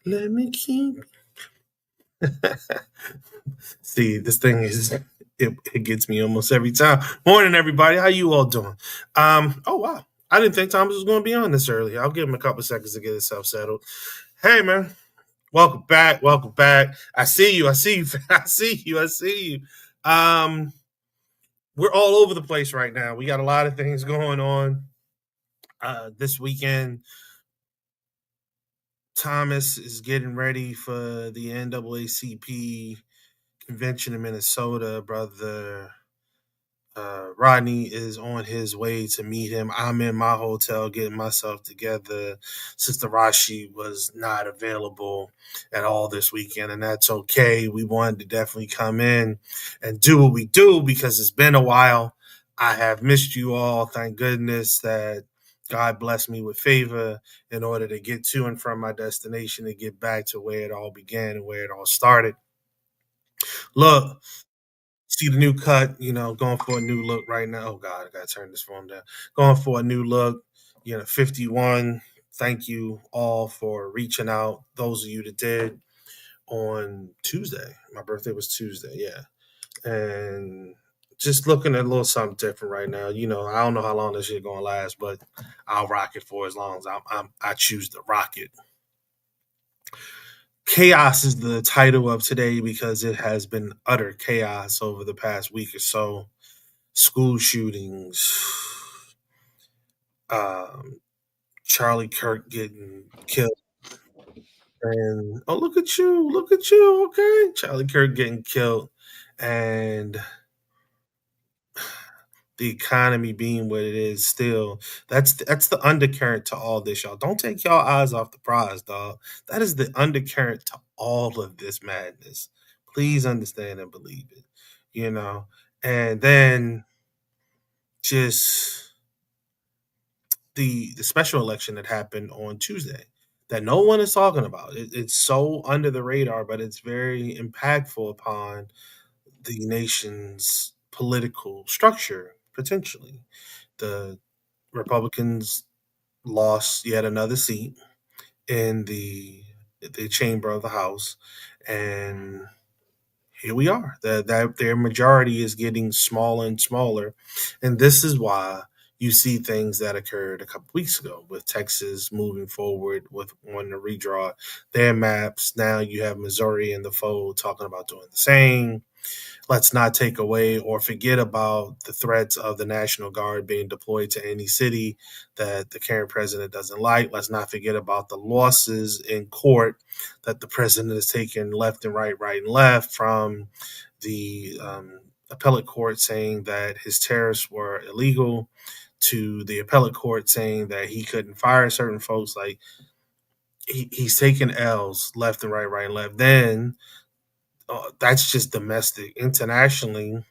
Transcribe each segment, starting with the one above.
Let me keep. See, this thing is it gets me almost every time. Morning, everybody. How you all doing? Oh wow. I didn't think Thomas was going to be on this early. I'll give him a couple seconds to get himself settled. Hey, man. Welcome back. Welcome back. I see you. I see you. I see you. I see you. We're all over the place right now. We got a lot of things going on. This weekend, Thomas is getting ready for the NAACP convention in Minnesota. Brother Rodney is on his way to meet him. I'm in my hotel getting myself together. Sister Rashi was not available at all this weekend, and that's okay. We wanted to definitely come in and do what we do because it's been a while. I have missed you all. Thank goodness that God blessed me with favor in order to get to and from my destination and get back to where it all began and where it all started. Look, see the new cut, going for a new look right now. Oh God, I gotta turn this phone down. Going for a new look, 51. Thank you all for reaching out. Those of you that did on Tuesday. My birthday was Tuesday, yeah. And just looking at a little something different right now. I don't know how long this shit gonna last, but I'll rock it for as long as I choose to rock it. Chaos is the title of today because it has been utter chaos over the past week or so. School shootings, um, Charlie Kirk getting killed, and oh look at you, okay, Charlie Kirk getting killed, and the economy being what it is still. That's the undercurrent to all this, y'all. Don't take y'all eyes off the prize, dog. That is the undercurrent to all of this madness. Please understand and believe it, you know. And then just the special election that happened on Tuesday that no one is talking about. It's so under the radar, but it's very impactful upon the nation's political structure potentially. The Republicans lost yet another seat in the chamber of the House, and here we are. That their majority is getting smaller and smaller, and this is why you see things that occurred a couple weeks ago with Texas moving forward with wanting to redraw their maps. Now you have Missouri in the fold talking about doing the same. Let's not take away or forget about the threats of the National Guard being deployed to any city that the current president doesn't like. Let's not forget about the losses in court that the president has taken left and right and left, from the appellate court saying that his tariffs were illegal to the appellate court saying that he couldn't fire certain folks. Like, he's taking L's left and right and left. Then that's just domestic. Internationally,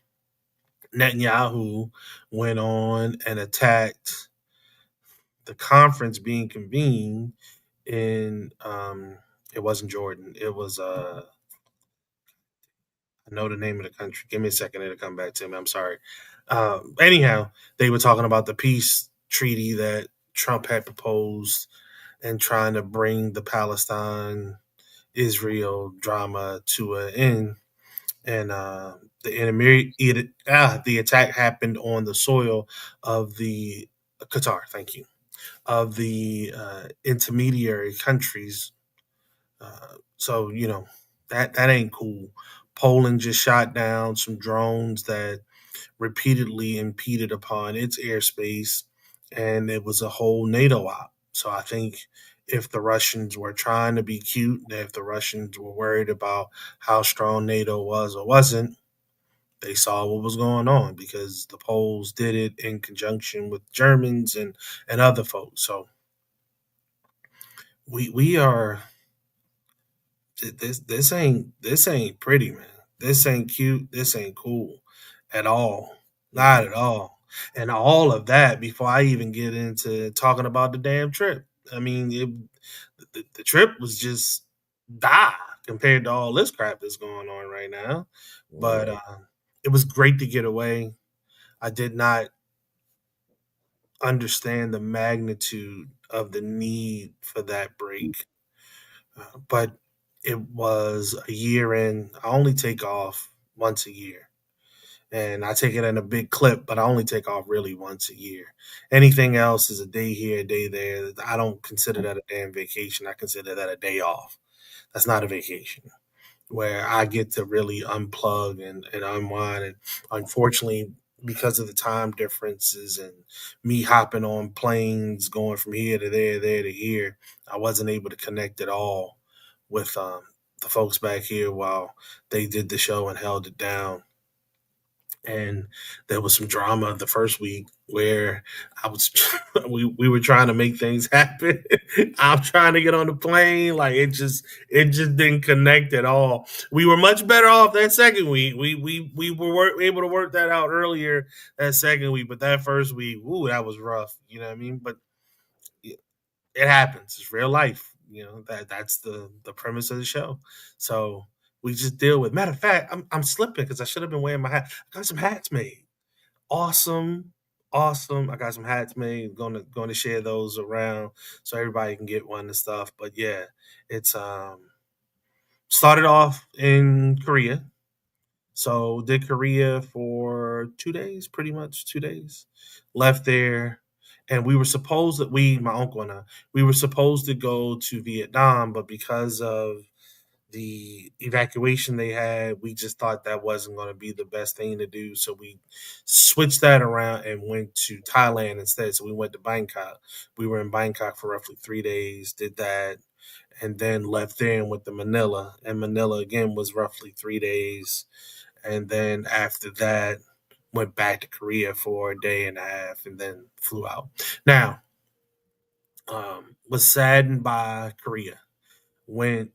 Netanyahu went on and attacked the conference being convened in it wasn't Jordan. It was I know the name of the country. Give me a second to come back to me. I'm sorry. Anyhow, they were talking about the peace treaty that Trump had proposed and trying to bring the Palestine Israel drama to an end. And the attack happened on the soil of the Qatar. Thank you, of the intermediary countries. So that ain't cool. Poland just shot down some drones that repeatedly impeded upon its airspace, and it was a whole NATO op. So I think if the Russians were trying to be cute, if the Russians were worried about how strong NATO was or wasn't, they saw what was going on because the Poles did it in conjunction with Germans and other folks. So we are this ain't pretty, man. This ain't cute. This ain't cool at all. Not at all. And all of that before I even get into talking about the damn trip. I mean, the trip was just die compared to all this crap that's going on right now. But it was great to get away. I did not understand the magnitude of the need for that break. But it was a year in. I only take off once a year, and I take it in a big clip, but I only take off really once a year. Anything else is a day here, a day there. I don't consider that a damn vacation. I consider that a day off. That's not a vacation where I get to really unplug and unwind. And unfortunately, because of the time differences and me hopping on planes, going from here to there to here, I wasn't able to connect at all with the folks back here while they did the show and held it down. And there was some drama the first week where I was we were trying to make things happen. I'm trying to get on the plane, like it just didn't connect at all. We were much better off that second week. We were able to work that out earlier that second week, but that first week, ooh, that was rough. You know what I mean? But it happens. It's real life. You know that's the premise of the show. So we just deal with. Matter of fact, I'm slipping because I should have been wearing my hat. I got some hats made. Awesome, awesome. I got some hats made. Going to share those around so everybody can get one and stuff. But yeah, it's started off in Korea. So did Korea for 2 days, pretty much 2 days. Left there, and we were supposed that my uncle and I, we were supposed to go to Vietnam, but because of the evacuation they had, we just thought that wasn't going to be the best thing to do. So we switched that around and went to Thailand instead. So we went to Bangkok. We were in Bangkok for roughly 3 days, did that, and then left there and went to Manila. And Manila again was roughly 3 days. And then after that, went back to Korea for a day and a half and then flew out. Now, was saddened by Korea. Went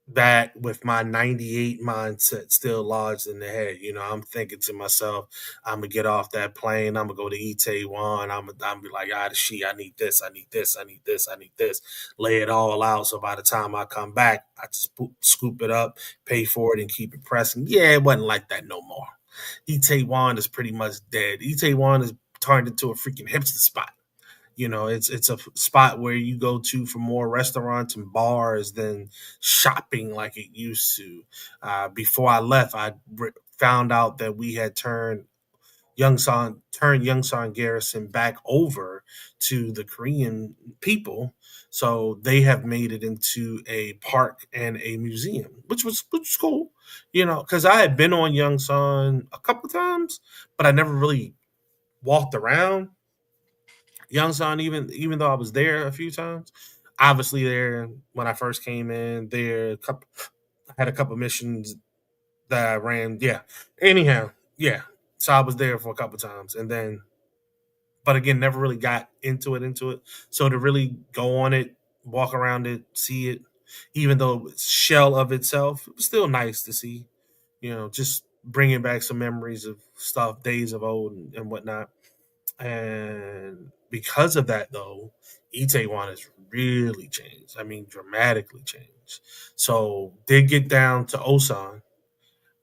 back with my 98 mindset still lodged in the head. You know, I'm thinking to myself, I'm gonna get off that plane, I'm gonna go to Itaewon, I'm be like, ah, she, I need this, I need this, I need this, I need this, lay it all out. So by the time I come back, I just scoop it up, pay for it, and keep it pressing. Yeah, it wasn't like that no more. Itaewon is pretty much dead. Itaewon is turned into a freaking hipster spot. You know, it's a spot where you go to for more restaurants and bars than shopping like it used to. Before I left, found out that we had turned Youngsan Garrison back over to the Korean people. So they have made it into a park and a museum, which was cool, you know, because I had been on Youngsan a couple times, but I never really walked around Youngsan, even though I was there a few times. Obviously, there when I first came in, I had a couple missions that I ran. Yeah. Anyhow, yeah. So I was there for a couple times, and then, but again, never really got into it. So to really go on it, walk around it, see it, even though it's shell of itself, it was still nice to see. You know, just bringing back some memories of stuff, days of old and whatnot. And because of that, though, Itaewon has really changed. I mean, dramatically changed. So did get down to Osan,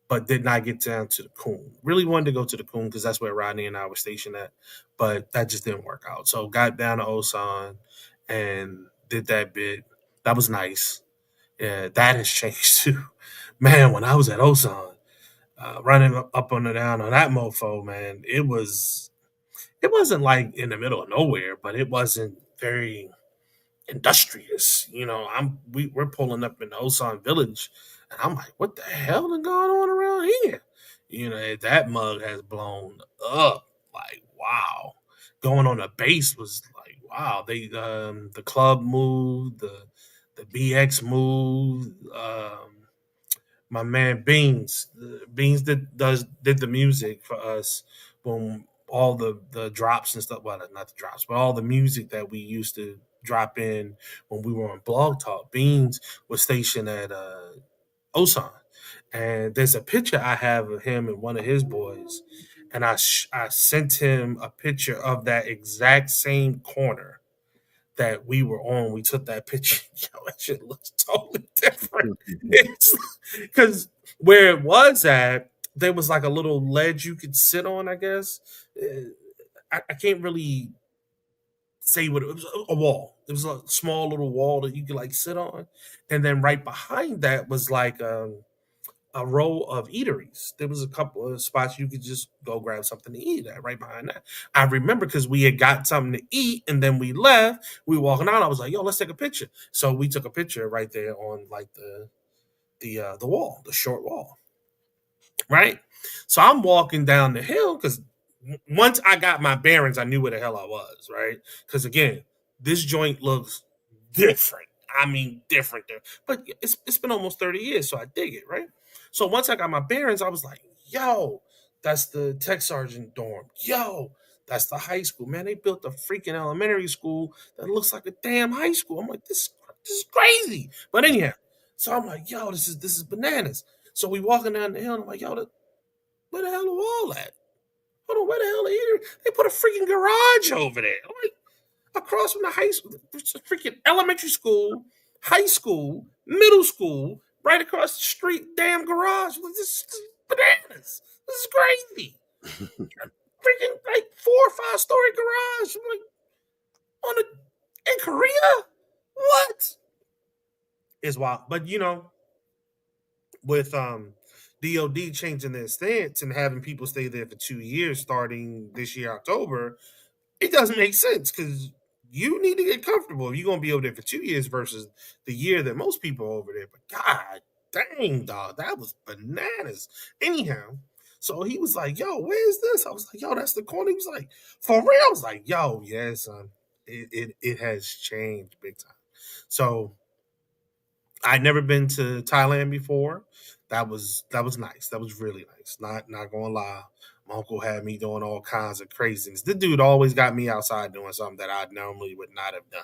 but did not get down to the Coon. Really wanted to go to the Coon because that's where Rodney and I were stationed at, but that just didn't work out. So got down to Osan and did that bit. That was nice. Yeah, that has changed too. Man, when I was at Osan, running up on and down on that mofo, man, it wasn't like in the middle of nowhere, but it wasn't very industrious. You know, we're pulling up in Osan Village, and I'm like, what the hell is going on around here? You know, that mug has blown up. Like, wow. Going on the base was like, wow. The club moved, the BX moved. My man Beans did the music for us when all the drops and stuff. Well, not the drops, but all the music that we used to drop in when we were on Blog Talk. Beans was stationed at Osan, and there's a picture I have of him and one of his boys, and I sent him a picture of that exact same corner that we were on. We took that picture. Yo, that shit looks totally different. It's because where it was at, there was like a little ledge you could sit on. I guess I can't really say what it was, a wall. It was a small little wall that you could like sit on, and then right behind that was like a row of eateries. There was a couple of spots you could just go grab something to eat at right behind that. I remember because we had got something to eat and then we left. We were walking out. I was like, "Yo, let's take a picture." So we took a picture right there on like the wall, the short wall, right? So I'm walking down the hill because once I got my bearings, I knew where the hell I was, right? Because again, this joint looks different. I mean, different there. But it's been almost 30 years, so I dig it, right? So once I got my bearings, I was like, yo, that's the tech sergeant dorm. Yo, that's the high school. Man, they built a freaking elementary school that looks like a damn high school. I'm like, this is crazy. But anyhow, so I'm like, yo, this is bananas. So we walking down the hill, and I'm like, yo, where the hell the wall at? Hold on, where the hell they put a freaking garage over there? I'm like, across from the high school, freaking elementary school, high school, middle school, right across the street, damn garage. Like, this is bananas. This is crazy. Freaking like 4 or 5 story garage. I'm like, on a in Korea? What? Is wild. But with DOD changing their stance and having people stay there for 2 years starting this year, October, it doesn't make sense because you need to get comfortable if you're gonna be over there for 2 years versus the year that most people are over there. But God dang, dog, that was bananas. Anyhow, so he was like, "Yo, where's this?" I was like, "Yo, that's the corner." He was like, "For real?" I was like, "Yo, yeah, son, it has changed big time." So I'd never been to Thailand before. That was nice. That was really nice. Not gonna lie. My uncle had me doing all kinds of craziness. The dude always got me outside doing something that I normally would not have done.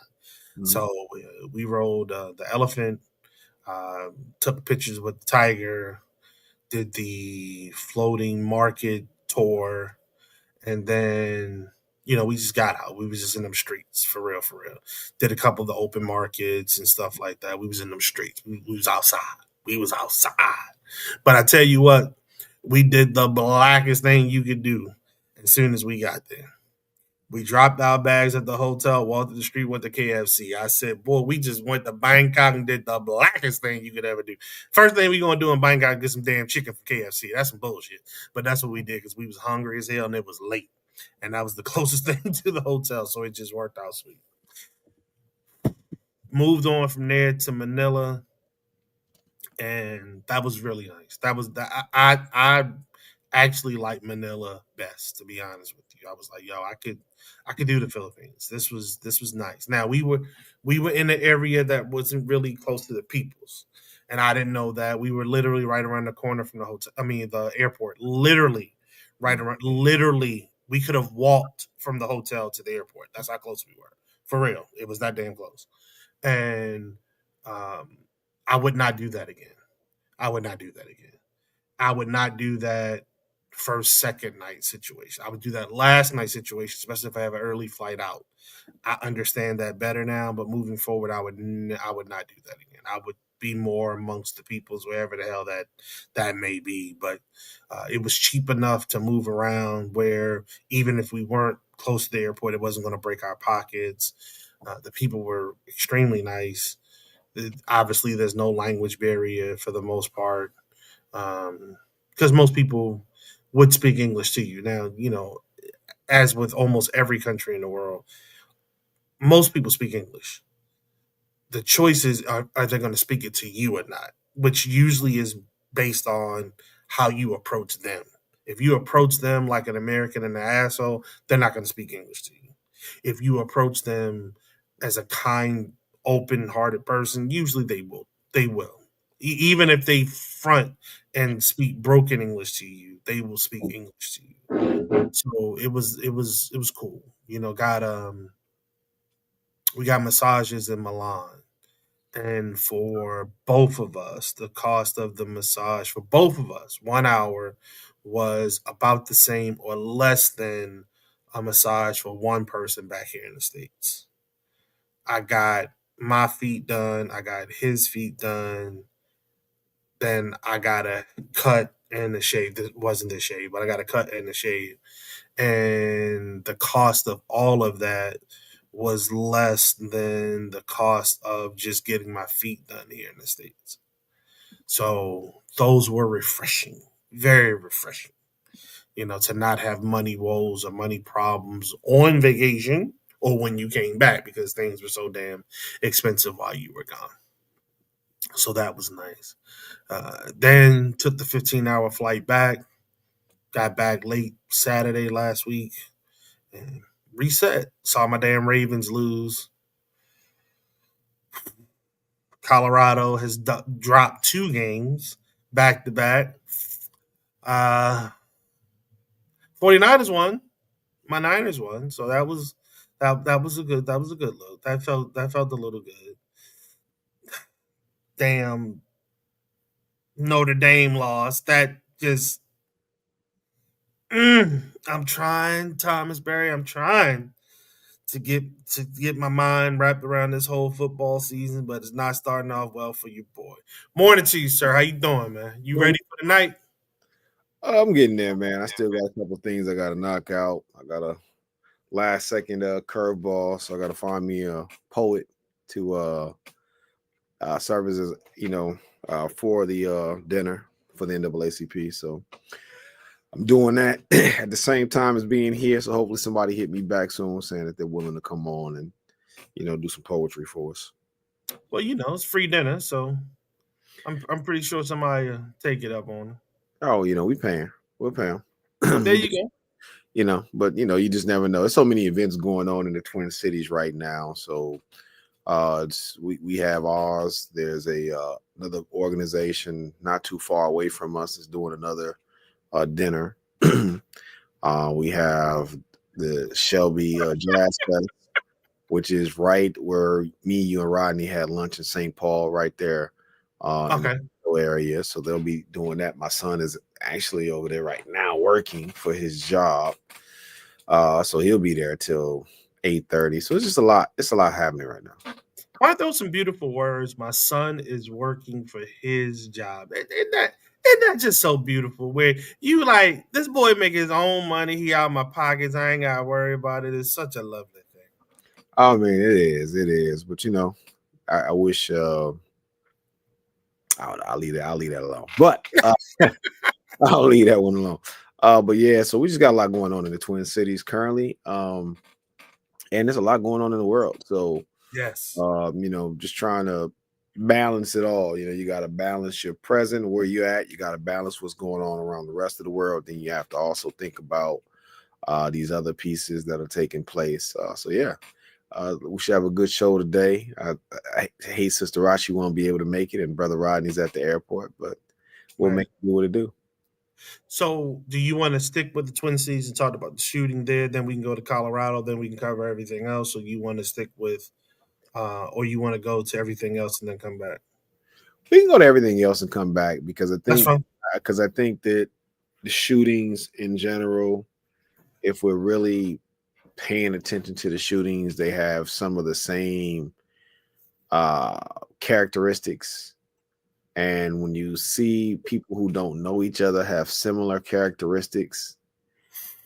Mhm. So we rode the elephant, uh, took pictures with the tiger, did the floating market tour, and then we just got out. We was just in them streets for real, for real. Did a couple of the open markets and stuff like that. We was in them streets. We was outside. We was outside. But I tell you what, we did the blackest thing you could do as soon as we got there. We dropped our bags at the hotel, walked to the street, went to KFC. I said, boy, we just went to Bangkok and did the blackest thing you could ever do. First thing we gonna do in Bangkok is get some damn chicken from KFC. That's some bullshit. But that's what we did because we was hungry as hell and it was late. And that was the closest thing to the hotel. So it just worked out sweet. Moved on from there to Manila, and that was really nice. That was that I actually like Manila best, to be honest with you. I was like, yo, I could do the Philippines. This was nice. Now we were in an area that wasn't really close to the peoples, and I didn't know that. We were literally right around the corner from the hotel. I mean, the airport. Literally right around. Literally, we could have walked from the hotel to the airport. That's how close we were. For real, it was that damn close. And um, I would not do that again. I would not do that again. I would not do that first, second night situation. I would do that last night situation, especially if I have an early flight out. I understand that better now, but moving forward, I would not do that again. I would be more amongst the peoples wherever the hell that may be. But it was cheap enough to move around where even if we weren't close to the airport, it wasn't going to break our pockets. The people were extremely nice. Obviously, there's no language barrier for the most part because most people would speak English to you. Now, as with almost every country in the world, most people speak English. The choice is are they going to speak it to you or not, which usually is based on how you approach them. If you approach them like an American and an asshole, they're not going to speak English to you. If you approach them as a kind, open-hearted person, usually they will. They will. Even if they front and speak broken English to you, they will speak English to you. So it was cool. Got we got massages in Milan, and for both of us, the cost of the massage for both of us, 1 hour, was about the same or less than a massage for one person back here in the States. I got my feet done, I got his feet done, then I got a cut and a shave. This wasn't the shave, but I got a cut and a shave. And the cost of all of that was less than the cost of just getting my feet done here in the States. So those were refreshing, very refreshing, to not have money woes or money problems on vacation or when you came back because things were so damn expensive while you were gone. So that was nice. Then took the 15-hour flight back, got back late Saturday last week, and reset. Saw my damn Ravens lose. Colorado has dropped 2 games back to back. 49ers won. My Niners won, so that was a good look. That felt a little good. Damn, Notre Dame lost. That just I'm trying, Thomas Berry. I'm trying to get my mind wrapped around this whole football season, but it's not starting off well for you, boy. Morning to you, sir. How you doing, man? You Um, ready for the night? I'm getting there, man. I still got a couple things I got to knock out. I got a last second curveball, so I got to find me a poet to serve as for the dinner for the NAACP. So I'm doing that at the same time as being here. So hopefully somebody hit me back soon saying that they're willing to come on and do some poetry for us. Well, it's free dinner, so I'm pretty sure somebody take it up on it. Oh, we paying. We're paying. There you go. But you just never know. There's so many events going on in the Twin Cities right now. So we have ours. There's another organization not too far away from us is doing another dinner. We have the Shelby Jazz Fest, which is right where me, you, and Rodney had lunch in St. Paul, right there in Okay. the area. So they'll be doing that. My son is actually over there right now working for his job. So he'll be there till 8:30. So it's just a lot. It's a lot happening right now. Aren't those some beautiful words? My son is working for his job. Isn't that just so beautiful? Where you like this boy make his own money, he out of my pockets. I ain't gotta worry about it. It's such a lovely thing. I mean, it is. But I wish I'll leave that. I'll leave that alone. But I'll leave that one alone. But yeah, so we just got a lot going on in the Twin Cities currently. And there's a lot going on in the world. So Yes. just trying to balance it all. You got to balance your present, where you're at. You got to balance what's going on around the rest of the world. Then you have to also think about these other pieces that are taking place. So yeah, we should have a good show today. I hate Sister Rashi won't be able to make it, and Brother Rodney's at the airport, but we'll Right. make it do what it do. So do you want to stick with the Twin Cities and talk about the shooting there? Then we can go to Colorado, then we can cover everything else. Or you want to stick with or you want to go to everything else and then come back? We can go to everything else and come back That's fine. because I think that the shootings in general, if we're really paying attention to the shootings, they have some of the same uh characteristics. And when you see people who don't know each other have similar characteristics,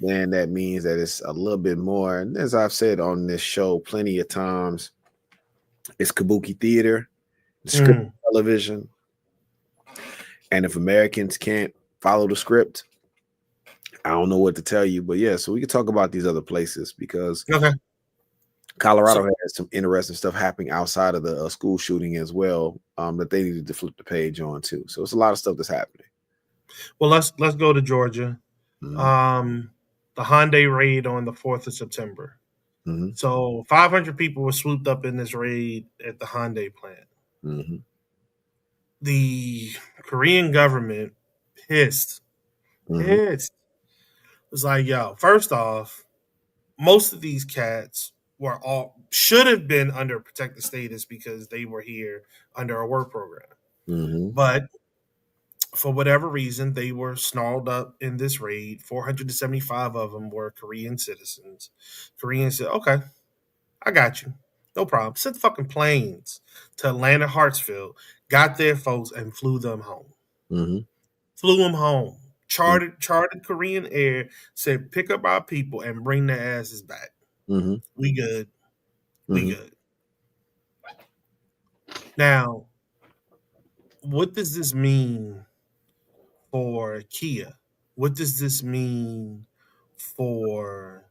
then that means that it's a little bit more. And as I've said on this show plenty of times, it's kabuki theater, script Mm, television. And if Americans can't follow the script, I don't know what to tell you. But yeah, so we can talk about these other places because okay. Colorado So has some interesting stuff happening outside of the school shooting as well, that they needed to flip the page on too. So it's a lot of stuff that's happening. well let's go to Georgia. Hmm. Um the Hyundai raid on the 4th of September. Hmm. So 500 people were swooped up in this raid at the Hyundai plant. Hmm. The Korean government pissed, Hmm. pissed. It's like, yo, first off, most of these cats were all should have been under protected status because they were here under a work program. Hmm. But for whatever reason, they were snarled up in this raid. 475 of them were Korean citizens. Koreans said, okay, I got you. No problem. Sent fucking planes to Atlanta, Hartsfield, got their folks and flew them home. Hmm. Flew them home. Chartered Korean Air, said pick up our people and bring their asses back. Hmm. We good. We Mhm. good. Now, what does this mean for Kia? What does this mean for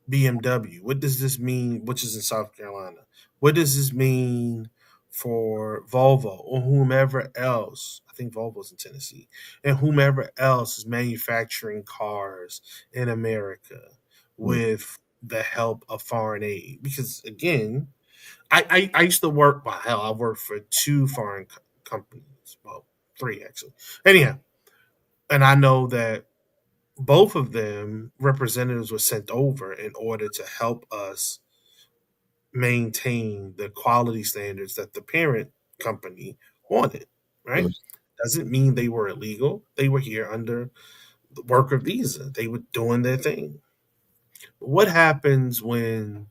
BMW? What does this mean, which is in South Carolina? What does this mean for Volvo or whomever else? I think Volvo's in Tennessee, and whomever else is manufacturing cars in America Mhm. with the help of foreign aid. Because again, I used to work, well, hell, I worked for two foreign companies, well, three actually. Anyhow, and I know that both of them representatives were sent over in order to help us maintain the quality standards that the parent company wanted, right? Mhm. Doesn't mean they were illegal. They were here under the worker visa. They were doing their thing. But what happens when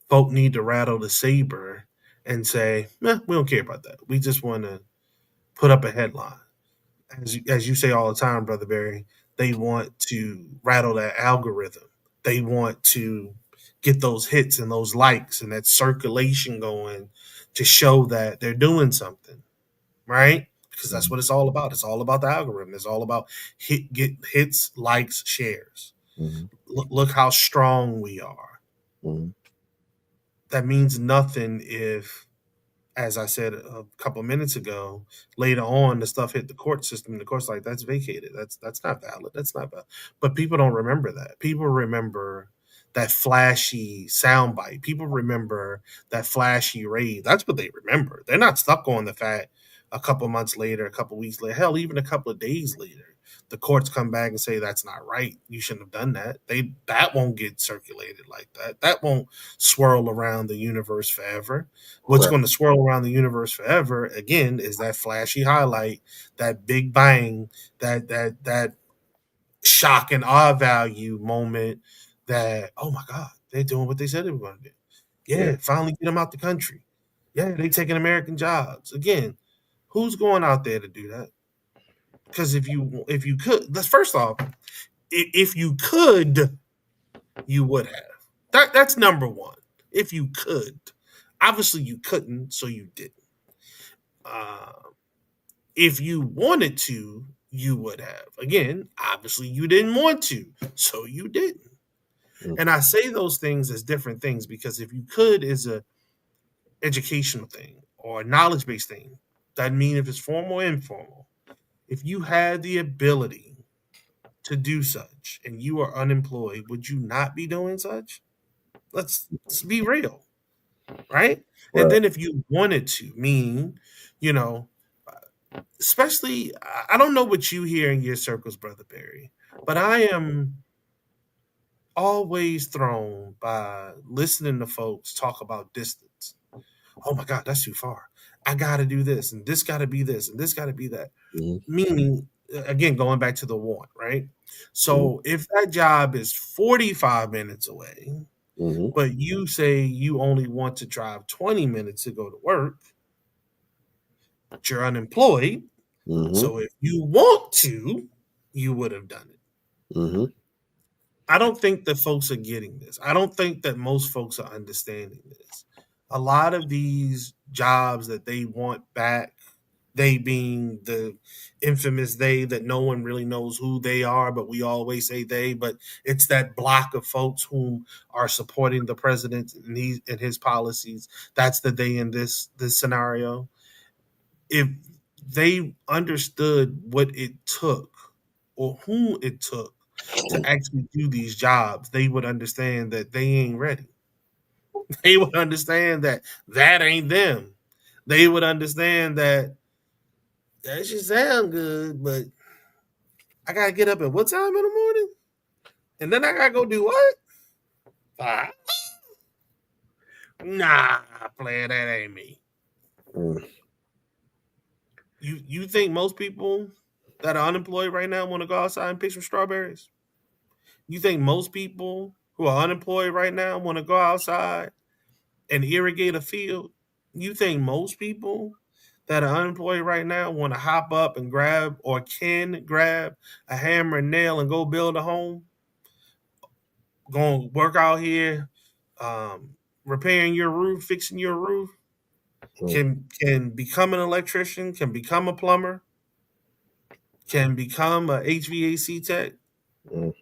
folk need to rattle the saber and say, we don't care about that. We just want to put up a headline. As you say all the time, Brother Barry, they want to rattle that algorithm. They want to get those hits and those likes and that circulation going to show that they're doing something, right? Because that's Mhm. what it's all about. It's all about the algorithm. It's all about get hits, likes, shares. Mhm. Look how strong we are. Mhm. That means nothing if, as I said a couple of minutes ago, later on the stuff hit the court system and the court's like, that's vacated. That's not valid. That's not valid. But people don't remember that. People remember that flashy soundbite. People remember that flashy raid. That's what they remember. They're not stuck on the fact a couple months later, a couple weeks later, hell, even a couple of days later, the courts come back and say that's not right. You shouldn't have done that. That won't get circulated like that. That won't swirl around the universe forever. What's Right. going to swirl around the universe forever again is that flashy highlight, that big bang, that shock and awe value moment. That, oh my god, they're doing what they said they were going to do. Yeah. Yeah, finally get them out the country. Yeah, they taking American jobs again. Who's going out there to do that? Because if you could, that's first off, if you could, you would have. That's number one. If you could, obviously you couldn't, so you didn't. Uh, if you wanted to, you would have. Again, obviously you didn't want to, so you didn't. Mhm. And I say those things as different things because if you could is a educational thing or a knowledge based thing. Doesn't mean if it's formal or informal. If you had the ability to do such and you are unemployed, would you not be doing such? Let's be real, right? And Right. then if you wanted to, mean, you know, especially I don't know what you hear in your circles, Brother Barry, but I am always thrown by listening to folks talk about distance. Oh my God, that's too far. I got to do this, and this got to be this, and this got to be that. Mhm. Meaning, again, going back to the want, right? Mhm. So if that job is 45 minutes away, Mhm. but you say you only want to drive 20 minutes to go to work, but you're unemployed. Mhm. So if you want to, you would have done it. Mhm. I don't think that folks are getting this. I don't think that most folks are understanding this. A lot of these jobs that they want back, they being the infamous they that no one really knows who they are, but we always say they, but it's that block of folks whom are supporting the president and his policies. That's the they in this scenario. If they understood what it took or who it took to actually do these jobs, they would understand that they ain't ready. They would understand that that ain't them. They would understand that that should sound good, but I gotta get up at what time in the morning? And then I gotta go do what? Ah, nah, player, that ain't me. Mhm. You think most people that are unemployed right now want to go outside and pick some strawberries? You think most people who are unemployed right now want to go outside and irrigate a field? You think most people that are unemployed right now want to hop up and grab or can grab a hammer and nail and go build a home? Going to work out here, um, repairing your roof, fixing your roof, mm, can become an electrician, can become a plumber, can become a HVAC tech, mm.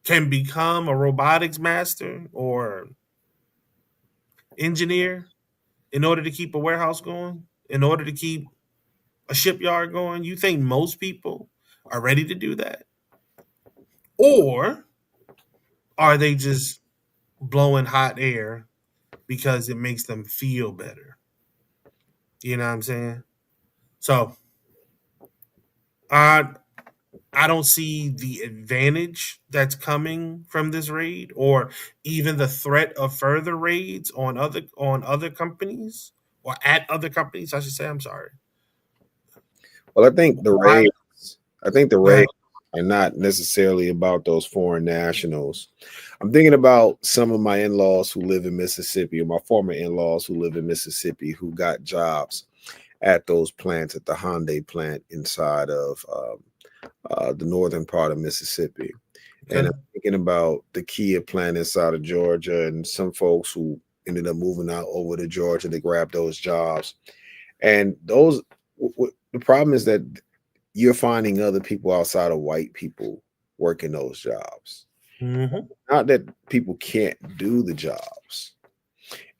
can become a robotics master or engineer in order to keep a warehouse going, in order to keep a shipyard going. You think most people are ready to do that? Or are they just blowing hot air because it makes them feel better? You know what I'm saying? So I I don't see the advantage that's coming from this raid, or even the threat of further raids on other companies, or at other companies. I should say. I'm sorry. Well, I think the Go ahead. raids are not necessarily about those foreign nationals. I'm thinking about some of my in-laws who live in Mississippi, or my former in-laws who live in Mississippi, who got jobs at those plants, at the Hyundai plant inside of the northern part of Mississippi. And Okay. I'm thinking about the Kia plant inside of Georgia, and some folks who ended up moving out over to Georgia to grab those jobs. And the problem is that you're finding other people outside of white people working those jobs. Hmm. Not that people can't do the jobs.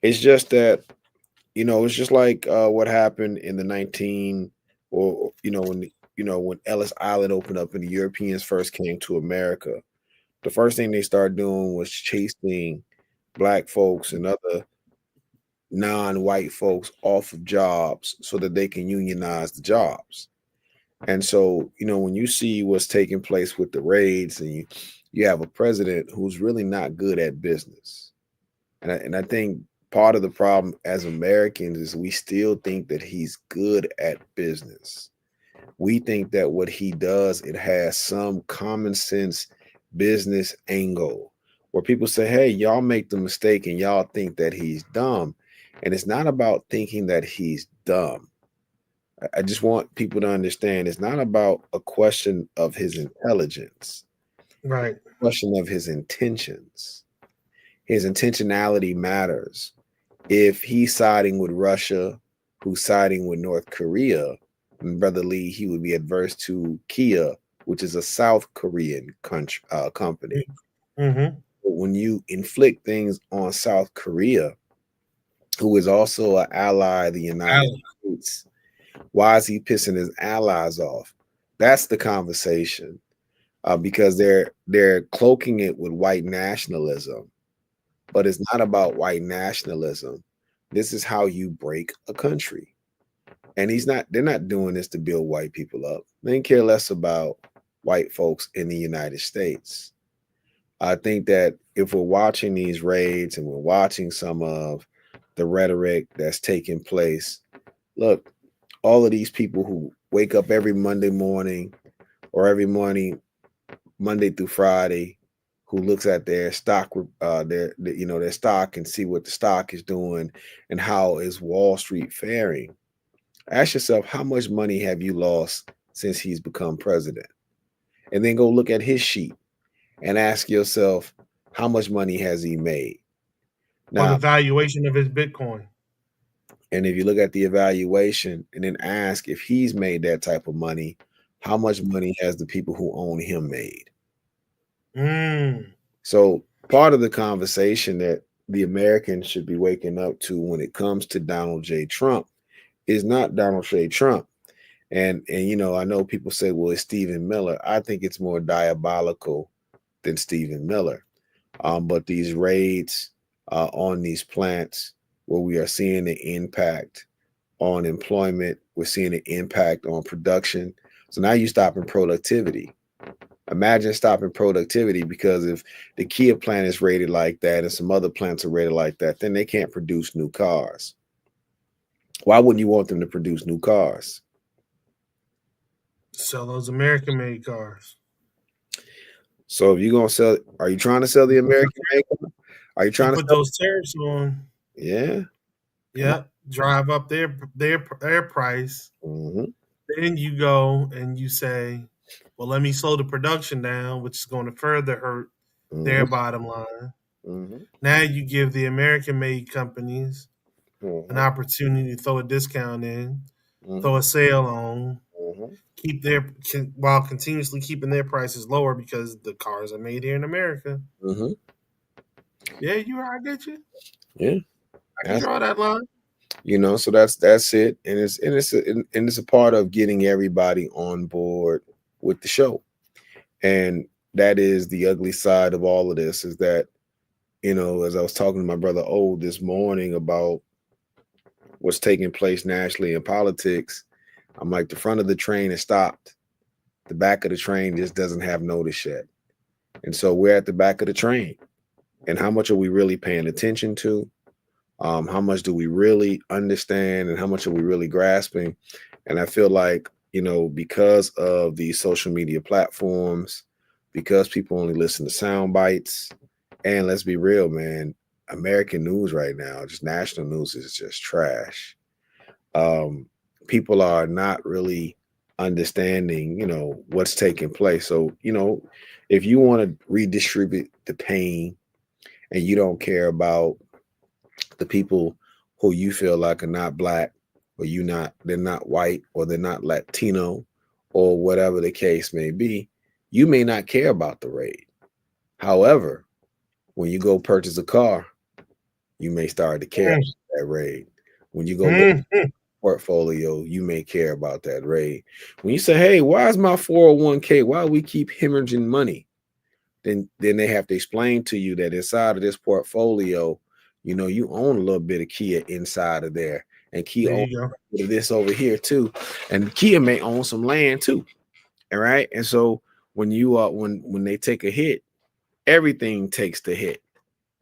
It's just that, it's just like what happened in the 19 or when Ellis Island opened up and the Europeans first came to America. The first thing they started doing was chasing black folks and other non-white folks off of jobs so that they can unionize the jobs. And so, when you see what's taking place with the raids, and you have a president who's really not good at business. And I think part of the problem as Americans is we still think that he's good at business. We think that what he does, it has some common sense business angle where people say, hey, y'all make the mistake and y'all think that he's dumb. And it's not about thinking that he's dumb. I just want people to understand it's not about a question of his intelligence, Right. a question of his intentions. His intentionality matters. If he's siding with Russia, who's siding with North Korea, and Brother Lee, he would be adverse to Kia, which is a South Korean company. Mm-hmm. But when you inflict things on South Korea, who is also an ally of the United States, why is he pissing his allies off? That's the conversation, because they're cloaking it with white nationalism, but it's not about white nationalism. This is how you break a country. And they're not doing this to build white people up. They care less about white folks in the United States. I think that if we're watching these raids and we're watching some of the rhetoric that's taking place, look, all of these people who wake up every Monday morning or every morning, Monday through Friday, who looks at their stock, their stock, and see what the stock is doing and how is Wall Street faring. Ask yourself, how much money have you lost since he's become president? And then go look at his sheet and ask yourself, how much money has he made? Or the Now, valuation of his Bitcoin. and if you look at the evaluation and then ask if he's made that type of money, how much money has the people who own him made? Mm. So, part of the conversation that the Americans should be waking up to when it comes to Donald J. Trump is not Donald J. Trump. And I know people say, well, it's Stephen Miller. I think it's more diabolical than Stephen Miller. But these raids on these plants, where we are seeing the impact on employment, we're seeing the impact on production. So now you're stopping productivity. Imagine stopping productivity, because if the Kia plant is rated like that and some other plants are rated like that, then they can't produce new cars. Why wouldn't you want them to produce new cars? Sell those American made cars. So if you're gonna sell, are you trying to sell the American maker? Are you You trying to put sell? those tariffs on. Yeah, come on. Yeah. Drive up their price. Mhm, Then you go and you say, well, let me slow the production down, which is going to further hurt their mhm, bottom line. Mhm. Now you give the American-made companies an Mhm. opportunity to throw a discount in, throw Mhm. a sale on, Mhm. keep while continuously keeping their prices lower because the cars are made here in America. Mhm. Yeah, I get you. Yeah. I can That's, draw that line. so that's it, and it's a part of getting everybody on board with the show, and that is the ugly side of all of this. Is that, as I was talking to my brother O this morning about what's taking place nationally in politics, I'm like, the front of the train is stopped, the back of the train just doesn't have notice yet, and so we're at the back of the train. And how much are we really paying attention to? How much do we really understand, and how much are we really grasping? And I feel like, because of these social media platforms, because people only listen to sound bites, and let's be real, man, American news right now, just national news, is just trash. um, People are not really understanding, what's taking place. So, if you want to redistribute the pain, and you don't care about the people who you feel like are not black, or they're not white, or they're not Latino, or whatever the case may be, you may not care about the raid. However, when you go purchase a car, you may start to care Mm, about that raid. When you go look mm, mm. portfolio, you may care about that rate. When you say, "Hey, why is my 401k? Why do we keep hemorrhaging money?" Then they have to explain to you that inside of this portfolio, you own a little bit of Kia inside of there, and Kia There owns you go. a bit of this over here too, and Kia may own some land too. All right, and so when when they take a hit, everything takes the hit,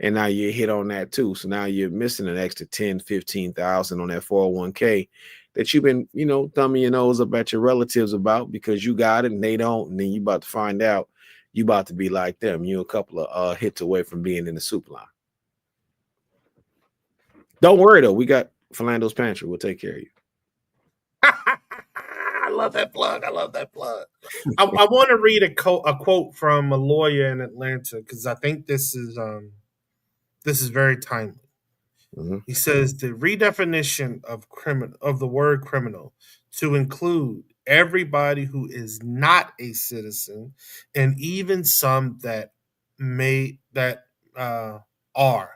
and now you hit on that too. So now you're missing an extra 10, 15,000 on that 401k that you've been, thumbing your nose up at your relatives about because you got it and they don't. And then you about to find out you about to be like them. You a couple of hits away from being in the soup line. Don't worry though. We got Philando's Pantry. We'll take care of you. I love that plug. I love that plug. I want to read a quote from a lawyer in Atlanta because I think this is very timely. Hmm. He says the redefinition of criminal of the word criminal to include everybody who is not a citizen and even some that uh, are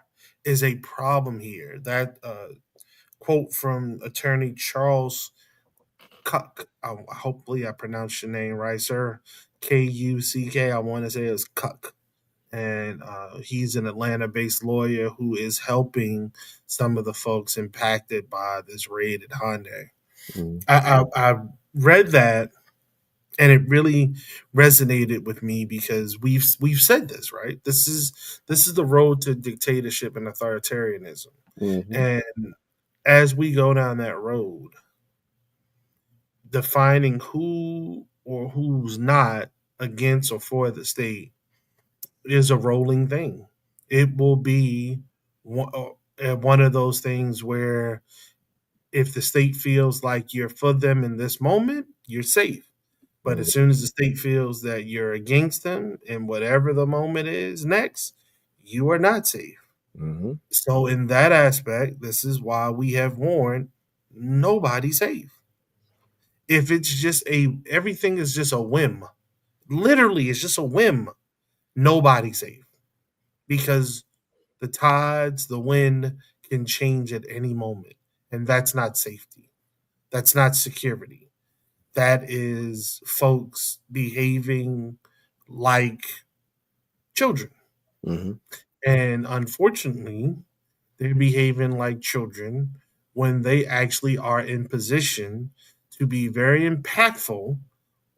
is a problem here. That quote from attorney Charles Cuck. Hopefully I pronounced your name right, sir. Kuck. I want to say it's Cuck, and he's an Atlanta-based lawyer who is helping some of the folks impacted by this raid at Hyundai. Hmm. I read that, and it really resonated with me because we've said this, right. This is the road to dictatorship and authoritarianism, Hmm. and as we go down that road, defining who or who's not against or for the state is a rolling thing. It will be one of those things where if the state feels like you're for them in this moment, you're safe. But as soon as the state feels that you're against them in whatever the moment is next, you are not safe. Hmm. So, in that aspect, this is why we have warned nobody's safe. If it's everything is just a whim, literally, it's just a whim, nobody's safe because the tides, the wind can change at any moment. And that's not safety. That's not security. That is folks behaving like children. Hmm. And unfortunately, they're behaving like children when they actually are in position to be very impactful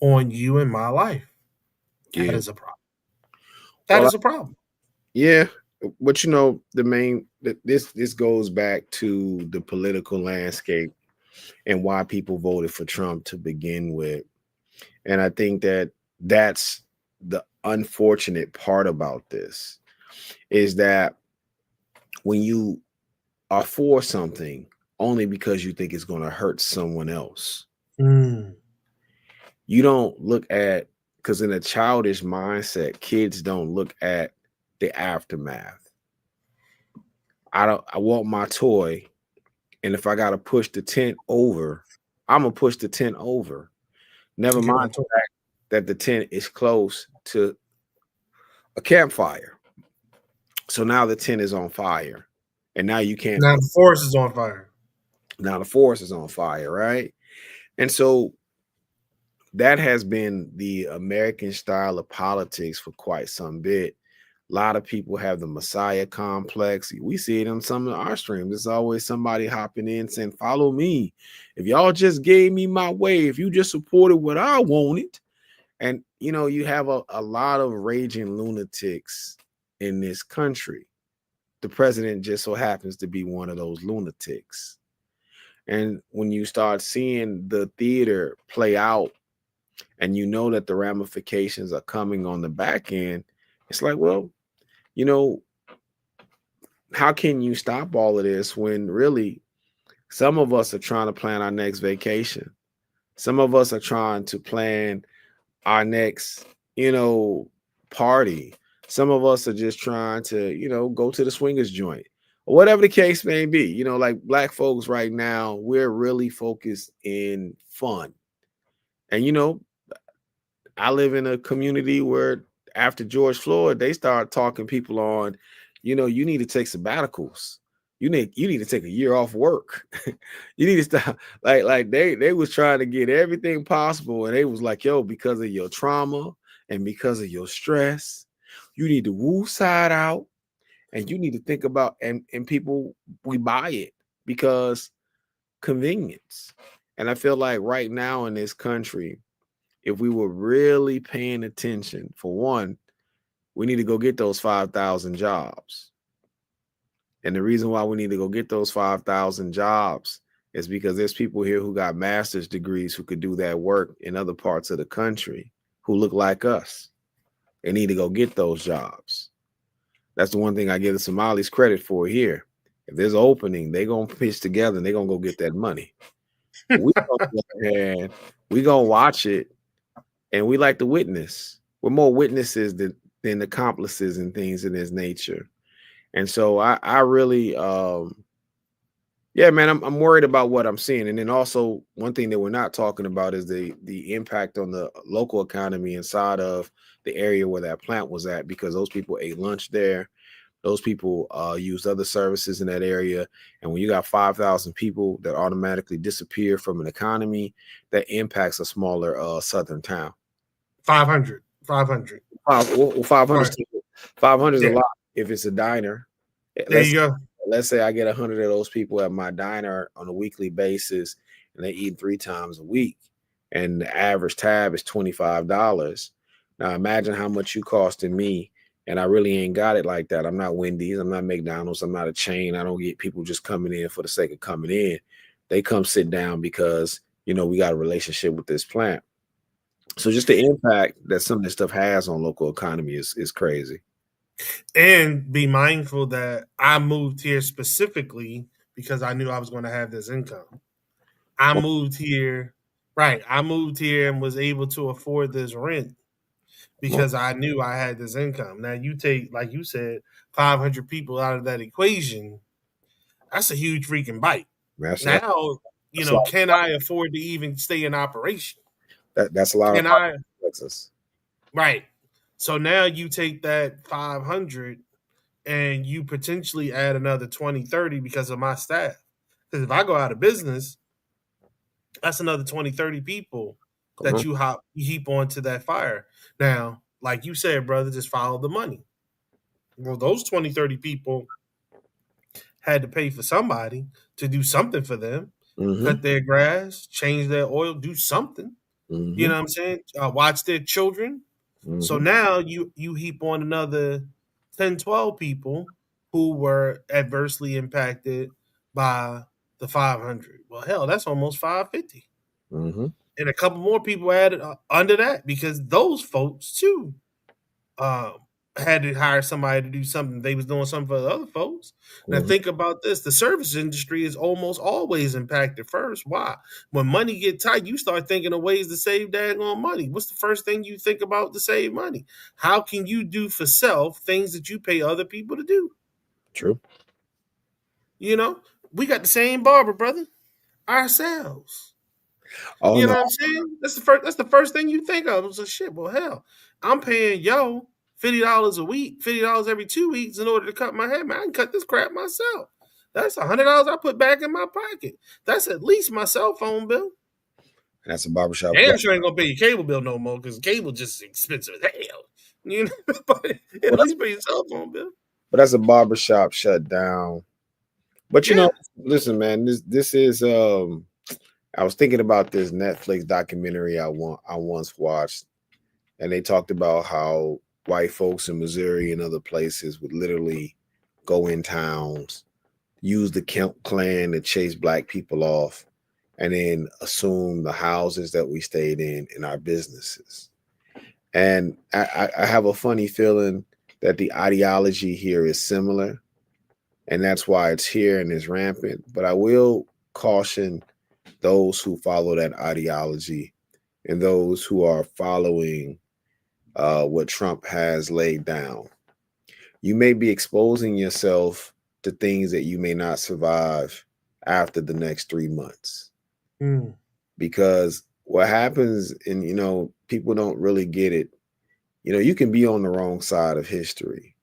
on you and my life. That Yeah. is a problem. That Well, is a problem. yeah, but the main this goes back to the political landscape and why people voted for Trump to begin with. And I think that that's the unfortunate part about this, is that when you are for something only because you think it's going to hurt someone else, Mm, you don't look at, because in a childish mindset, kids don't look at the aftermath. I want my toy, and if I gotta push the tent over, I'm gonna push the tent over. to Never get mind my toy. that the tent is close to a campfire. So now the tent is on fire. And now you can't Now the forest is on fire. now the forest is on fire, right? And so that has been the American style of politics for quite some bit. A lot of people have the Messiah complex. We see it on some of our streams. There's always somebody hopping in saying, "Follow me. If y'all just gave me my way, if you just supported what I wanted." And you have a lot of raging lunatics in this country. The president just so happens to be one of those lunatics. And when you start seeing the theater play out and you know that the ramifications are coming on the back end, it's like, well, you know, how can you stop all of this when really some of us are trying to plan our next vacation? Some of us are trying to plan our next, you know, party. Some of us are just trying to, go to the swingers joint or whatever the case may be. Like black folks right now, we're really focused in fun. And, I live in a community where after George Floyd, they start talking people on, you need to take sabbaticals. You need to take a year off work. You need to stop. Like they was trying to get everything possible, and they was like, yo, because of your trauma and because of your stress, you need to woo side out, and you need to think about and people we buy it because convenience. And I feel like right now in this country, if we were really paying attention, for one, we need to go get those 5,000 jobs. And the reason why we need to go get those 5,000 jobs is because there's people here who got master's degrees who could do that work in other parts of the country who look like us. They need to go get those jobs. That's the one thing I give the Somalis credit for here. If there's an opening, they're going to pitch together and they're going to go get that money. We on the other hand, we going to watch it and we like to witness. We're more witnesses than accomplices and things of this nature. And so I really yeah, man, I'm worried about what I'm seeing. And then also one thing that we're not talking about is the impact on the local economy inside of the area where that plant was at, because those people ate lunch there. Those people used other services in that area. And when you got 5,000 people that automatically disappear from an economy, that impacts a smaller southern town. 500. 500. 500 Right. is 500 is a Yeah. lot if it's a diner. There Let's you go. let's say I get 100 of those people at my diner on a weekly basis, and they eat 3 times a week, and the average tab is $25. Now imagine how much you costing me, and I really ain't got it like that. I'm not Wendy's, I'm not McDonald's, I'm not a chain. I don't get people just coming in for the sake of coming in. They come sit down because we got a relationship with this plant. So just the impact that some of this stuff has on local economy is crazy. And be mindful that I moved here specifically because I knew I was going to have this income. I Oh, moved here, right. I moved here and was able to afford this rent well, because I knew I had this income. Now, you take, like you said, 500 people out of that equation, that's a huge freaking bite. that's Now, that's a lot. can I afford to even stay in operation? That's a lot of Can I? Texas. Right. So now you take that 500 and you potentially add another 20, 30 because of my staff. Because if I go out of business, that's another 20, 30 people Come that on. you heap onto that fire. Now, like you said, brother, just follow the money. Well, those 20, 30 people had to pay for somebody to do something for them, Mhm, cut their grass, change their oil, do something. You mhm, know what I'm saying? Watch their children. So mhm, now you heap on another 10, 12 people who were adversely impacted by the 500. Well, hell, that's almost 550. mhm, And a couple more people added under that because those folks too um, had to hire somebody to do something. They was doing something for the other folks. Now mhm. think about this: the service industry is almost always impacted first. Why? When money get tight, you start thinking of ways to save daggone money. What's the first thing you think about to save money? How can you do for self things that you pay other people to do? True. You know, we got the same barber, brother, ourselves. Oh You no, know what I'm saying? That's the first thing you think of. It's like shit. Well, hell, I'm paying yo $50 a week, $50 every 2 weeks in order to cut my hair. Man, I can cut this crap myself. That's $100 I put back in my pocket. That's at least my cell phone bill. that's a barbershop shop. Damn sure ain't gonna pay your cable bill no more because cable just expensive as hell. You know, but at Well, that's, least pay your cell phone bill. but that's a barbershop shut down. But Yeah. listen, man, this is I was thinking about this Netflix documentary I once watched, and they talked about how white folks in Missouri and other places would literally go in towns, use the Kemp clan to chase black people off, and then assume the houses that we stayed in our businesses. And I have a funny feeling that the ideology here is similar, and that's why it's here and is rampant. But I will caution those who follow that ideology and those who are following what Trump has laid down. You may be exposing yourself to things that you may not survive after the next 3 months. Mm. Because what happens, and people don't really get it, you can be on the wrong side of history.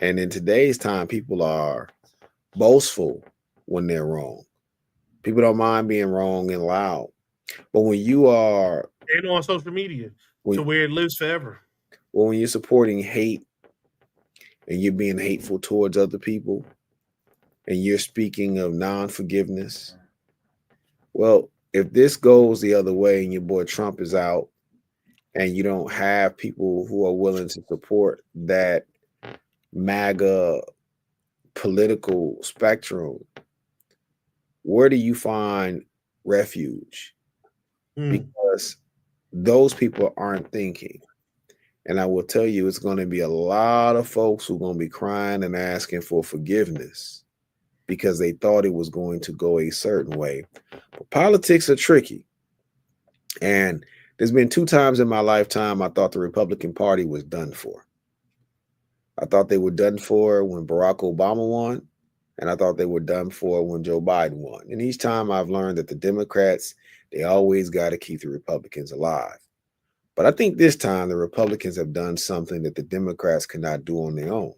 And in today's time, people are boastful when they're wrong. People don't mind being wrong and loud. But when you are And on social media to when where it lives forever. well, when you're supporting hate and you're being hateful towards other people and you're speaking of non-forgiveness, well, if this goes the other way and your boy Trump is out and you don't have people who are willing to support that MAGA political spectrum, where do you find refuge? Mm. Because those people aren't thinking. And I will tell you, it's going to be a lot of folks who are going to be crying and asking for forgiveness because they thought it was going to go a certain way. But politics are tricky. And there's been two times in my lifetime I thought the Republican Party was done for. I thought they were done for when Barack Obama won, and I thought they were done for when Joe Biden won. And each time I've learned that the Democrats, they always got to keep the Republicans alive. But I think this time the Republicans have done something that the Democrats cannot do on their own.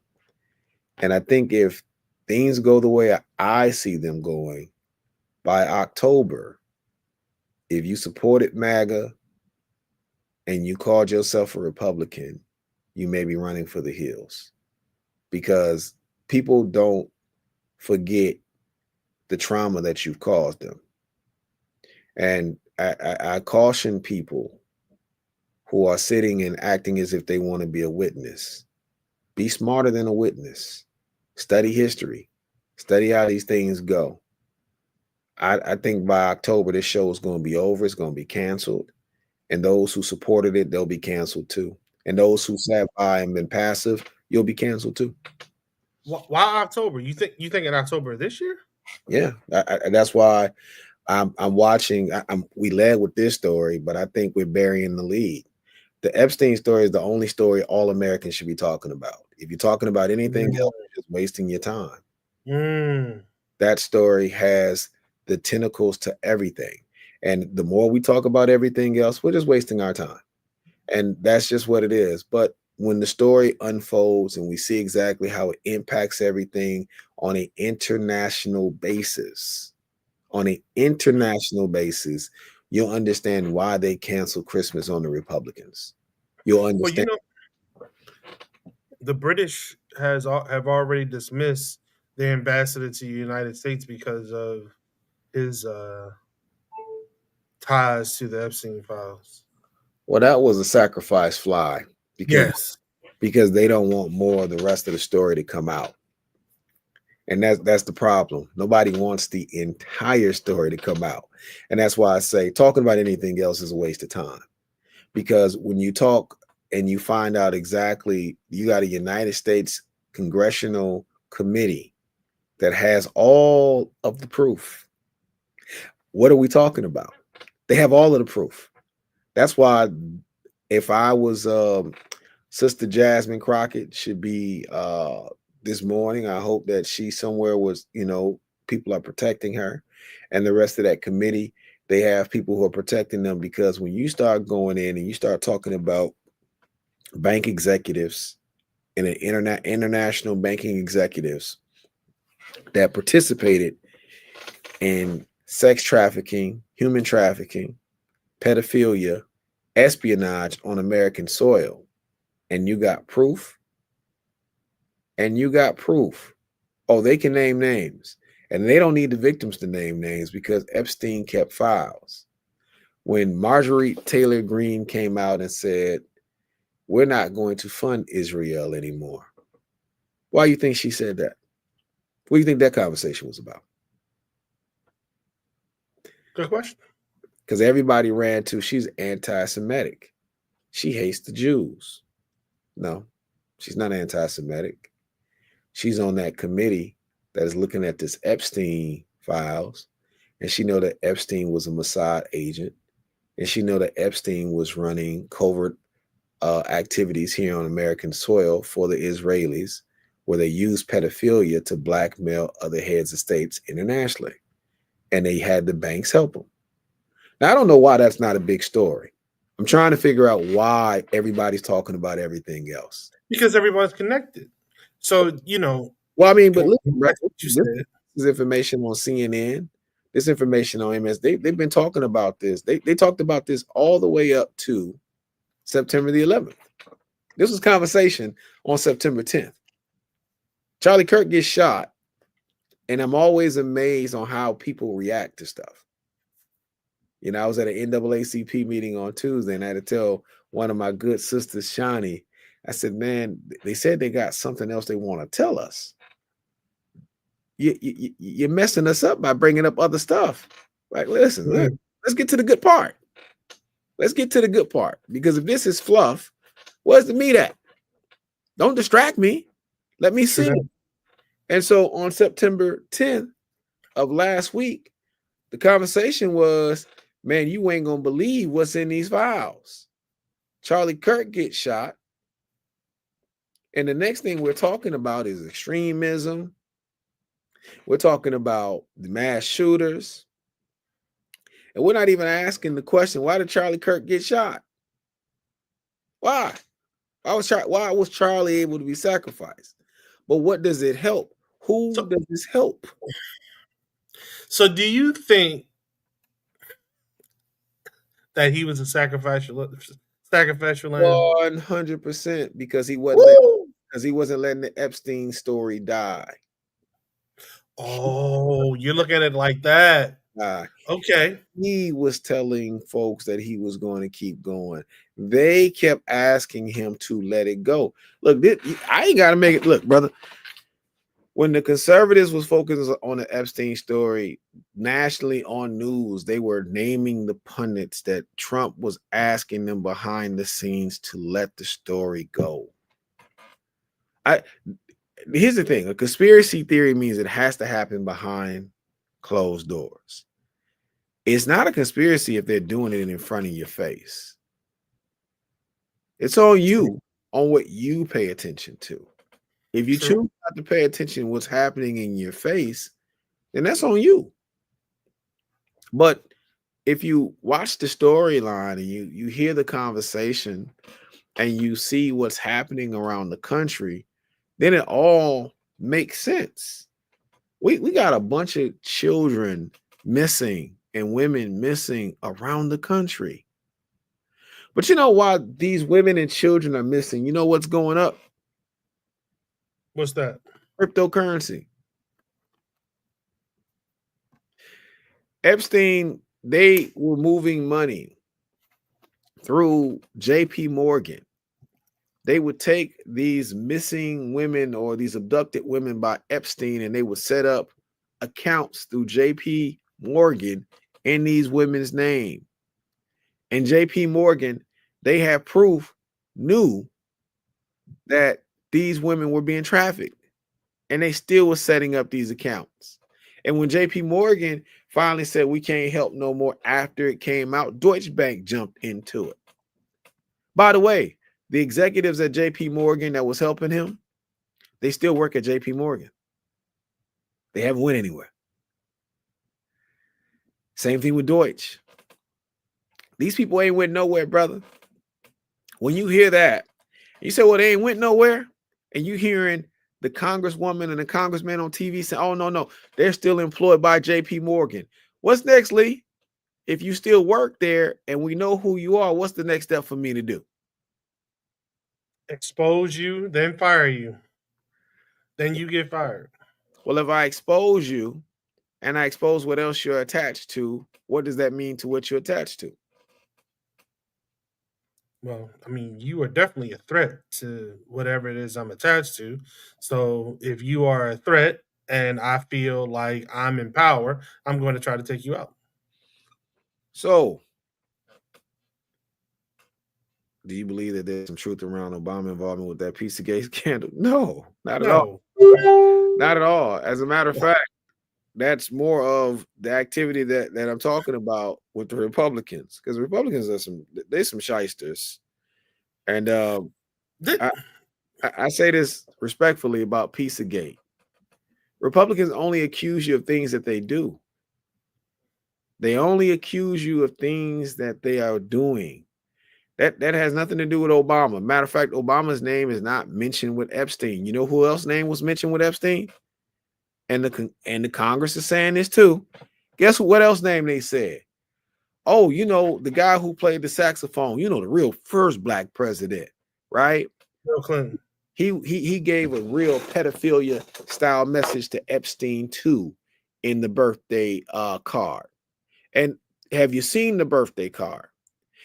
And I think if things go the way I see them going by October, if you supported MAGA and you called yourself a Republican, you may be running for the hills because people don't forget the trauma that you've caused them. And I caution people who are sitting and acting as if they want to be a witness. Be smarter than a witness. Study history. Study how these things go. I think by October, this show is going to be over. It's going to be canceled. And those who supported it, they'll be canceled too. And those who sat by and been passive, you'll be canceled too. Why October? You think in October of this year? Yeah, that's why I'm watching. We led with this story, but I think we're burying the lead. The Epstein story is the only story all Americans should be talking about. If you're talking about anything else, Mm. you're just wasting your time. Mm. That story has the tentacles to everything. And the more we talk about everything else, we're just wasting our time. And that's just what it is. But when the story unfolds and we see exactly how it impacts everything on an international basis, you'll understand why they canceled Christmas on the Republicans. You'll Well, understand. the British have already dismissed their ambassador to the United States because of his ties to the Epstein files. Well, that was a sacrifice fly because Yes. because they don't want more of the rest of the story to come out. And that's the problem. Nobody wants the entire story to come out. And that's why I say talking about anything else is a waste of time. Because when you talk and you find out exactly, you got a United States congressional committee that has all of the proof. What are we talking about? They have all of the proof. That's why if I was Sister Jasmine Crockett should be this morning. I hope that she somewhere was, people are protecting her, and the rest of that committee, they have people who are protecting them because when you start going in and you start talking about bank executives and international banking executives that participated in sex trafficking, human trafficking, pedophilia, espionage on American soil, and you got proof, and you got proof. Oh, they can name names. And they don't need the victims to name names because Epstein kept files. When Marjorie Taylor Greene came out and said, we're not going to fund Israel anymore. Why do you think she said that? What do you think that conversation was about? Good question. Because everybody ran to she's anti-Semitic. She hates the Jews. No, she's not anti-Semitic. She's on that committee that is looking at this Epstein files, and she know that Epstein was a Mossad agent, and she know that Epstein was running covert activities here on American soil for the Israelis, where they use pedophilia to blackmail other heads of states internationally, and they had the banks help them. Now I don't know why that's not a big story. I'm trying to figure out why everybody's talking about everything else. Because everyone's connected. So, Well, I mean, but going listen, back bro, to what you this said. is information on CNN. This information on MS. They've been talking about this. They talked about this all the way up to September the 11th. This was conversation on September 10th. Charlie Kirk gets shot, and I'm always amazed on how people react to stuff. I was at an NAACP meeting on Tuesday, and I had to tell one of my good sisters, Shawnee, I said, man, they said they got something else they want to tell us. You're messing us up by bringing up other stuff. Like, listen, Mhm. let's get to the good part. Let's get to the good part. Because if this is fluff, where's the meat at? Don't distract me. Let me True see. that. And so on September 10th of last week, the conversation was, man, you ain't gonna believe what's in these files. Charlie Kirk gets shot. And the next thing we're talking about is extremism. We're talking about the mass shooters. And we're not even asking the question, why did Charlie Kirk get shot? Why? Why was Charlie able to be sacrificed? But what does it help? Who So does this help? so do you think that he was a sacrificial lamb? 100% Woo! because he wasn't letting the Epstein story die. Oh, you're looking at it like that. Uh, Okay. he was telling folks that he was going to keep going. They kept asking him to let it go. Look, I ain't got to make it. Look, brother, when the conservatives was focused on the Epstein story nationally on news, they were naming the pundits that Trump was asking them behind the scenes to let the story go. Here's the thing: a conspiracy theory means it has to happen behind closed doors. It's not a conspiracy if they're doing it in front of your face. It's on True. you, on what you pay attention to. If you True. choose not to pay attention to what's happening in your face, then that's on you. But if you watch the storyline and you hear the conversation and you see what's happening around the country, then it all makes sense. We got a bunch of children missing and women missing around the country. But you know why these women and children are missing? You know what's going up? What's that? Cryptocurrency. Epstein, they were moving money through JP Morgan. They would take these missing women or these abducted women by Epstein and they would set up accounts through JP Morgan in these women's name. And JP Morgan, they have proof, knew that these women were being trafficked and they still were setting up these accounts. And when JP Morgan finally said we can't help no more after it came out, Deutsche Bank jumped into it. By the way, the executives at JP Morgan that was helping him, they still work at JP Morgan. They haven't went anywhere. Same thing with Deutsch. These people ain't went nowhere, brother. When you hear that, you say, well, they ain't went nowhere. And you hearing the congresswoman and the congressman on TV say, oh, no, no, they're still employed by JP Morgan. What's next, Lee? If you still work there and we know who you are, what's the next step for me to do? Expose you, then fire you. Then you get fired. Well, if I expose you and I expose what else you're attached to, what does that mean to what you're attached to? Well, I mean, you are definitely a threat to whatever it is I'm attached to. So if you are a threat and I feel like I'm in power, I'm going to try to take you out. So, do you believe that there's some truth around Obama involvement with that Pizzagate scandal? No, not at all. No. Not at all. As a matter of fact, that's more of the activity that I'm talking about with the Republicans, because Republicans are some shysters, and Th- I, I say this respectfully about Pizzagate. Republicans only accuse you of things that they do. They only accuse you of things that they are doing. That has nothing to do with Obama. Matter of fact, Obama's name is not mentioned with Epstein. You know who else's name was mentioned with Epstein? And the Congress is saying this too. Guess what else name they said? Oh, you know, the guy who played the saxophone, you know, the real first black president, right? Bill Clinton. He gave a real pedophilia style message to Epstein too in the birthday card. And have you seen the birthday card?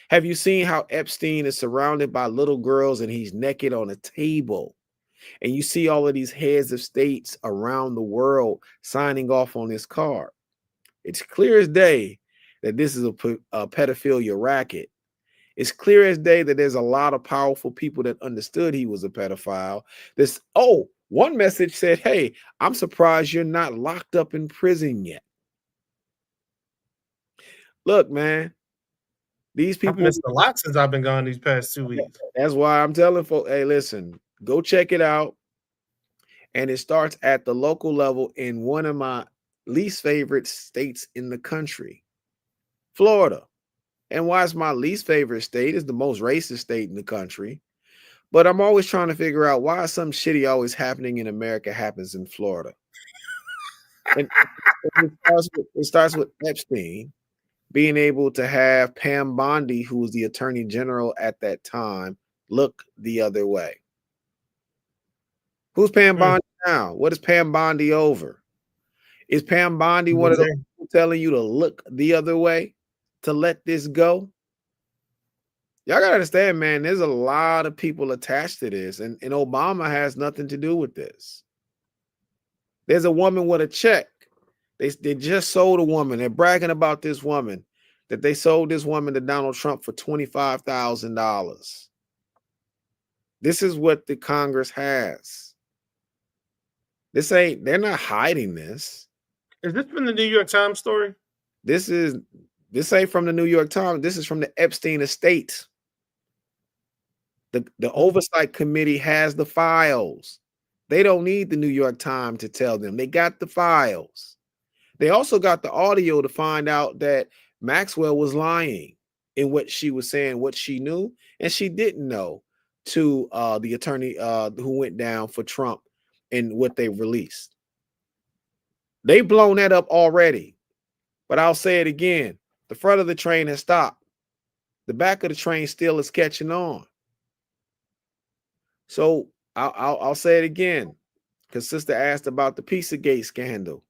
Have you seen how Epstein is surrounded by little girls and he's naked on a table? And you see all of these heads of states around the world signing off on this card. It's clear as day that this is a pedophilia racket. It's clear as day that there's a lot of powerful people that understood he was a pedophile. One message said, hey, I'm surprised you're not locked up in prison yet. Look, man, these I've people, missed a lot since I've been gone these past 2 weeks. that's why I'm telling folks, hey, listen, go check it out. And it starts at the local level in one of my least favorite states in the country, Florida. And why it's my least favorite state is the most racist state in the country. But I'm always trying to figure out why some shitty always happening in America happens in Florida. And it starts with Epstein being able to have Pam Bondi, who was the attorney general at that time, look the other way. Who's Pam Hmm. Bondi now? What is Pam Bondi over? Is Pam Bondi one of those Okay. people telling you to look the other way, to let this go? Y'all gotta understand, man, there's a lot of people attached to this, and Obama has nothing to do with this. There's a woman with a check. They just sold a woman. They're bragging about this woman, that they sold this woman to Donald Trump for $25,000. This is what the Congress has. They're not hiding this. Is this from the New York Times story? This is this ain't from the New York Times. This is from the Epstein estate. The Hmm. oversight committee has the files. They don't need the New York Times to tell them. They got the files. They also got the audio to find out that Maxwell was lying in what she was saying, what she knew and she didn't know to the attorney who went down for Trump and what they released. They've blown that up already. But I'll say it again. The front of the train has stopped. The back of the train still is catching on. So I'll say it again, because sister asked about the Pizzagate scandal.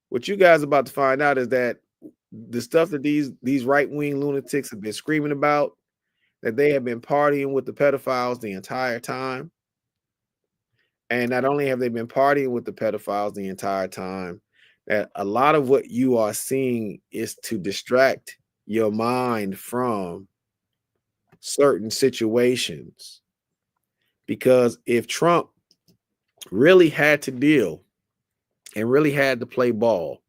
What you guys are about to find out is that the stuff that these right-wing lunatics have been screaming about, that they have been partying with the pedophiles the entire time. And not only have they been partying with the pedophiles the entire time, that a lot of what you are seeing is to distract your mind from certain situations. Because if Trump really had to deal and really had to play ball,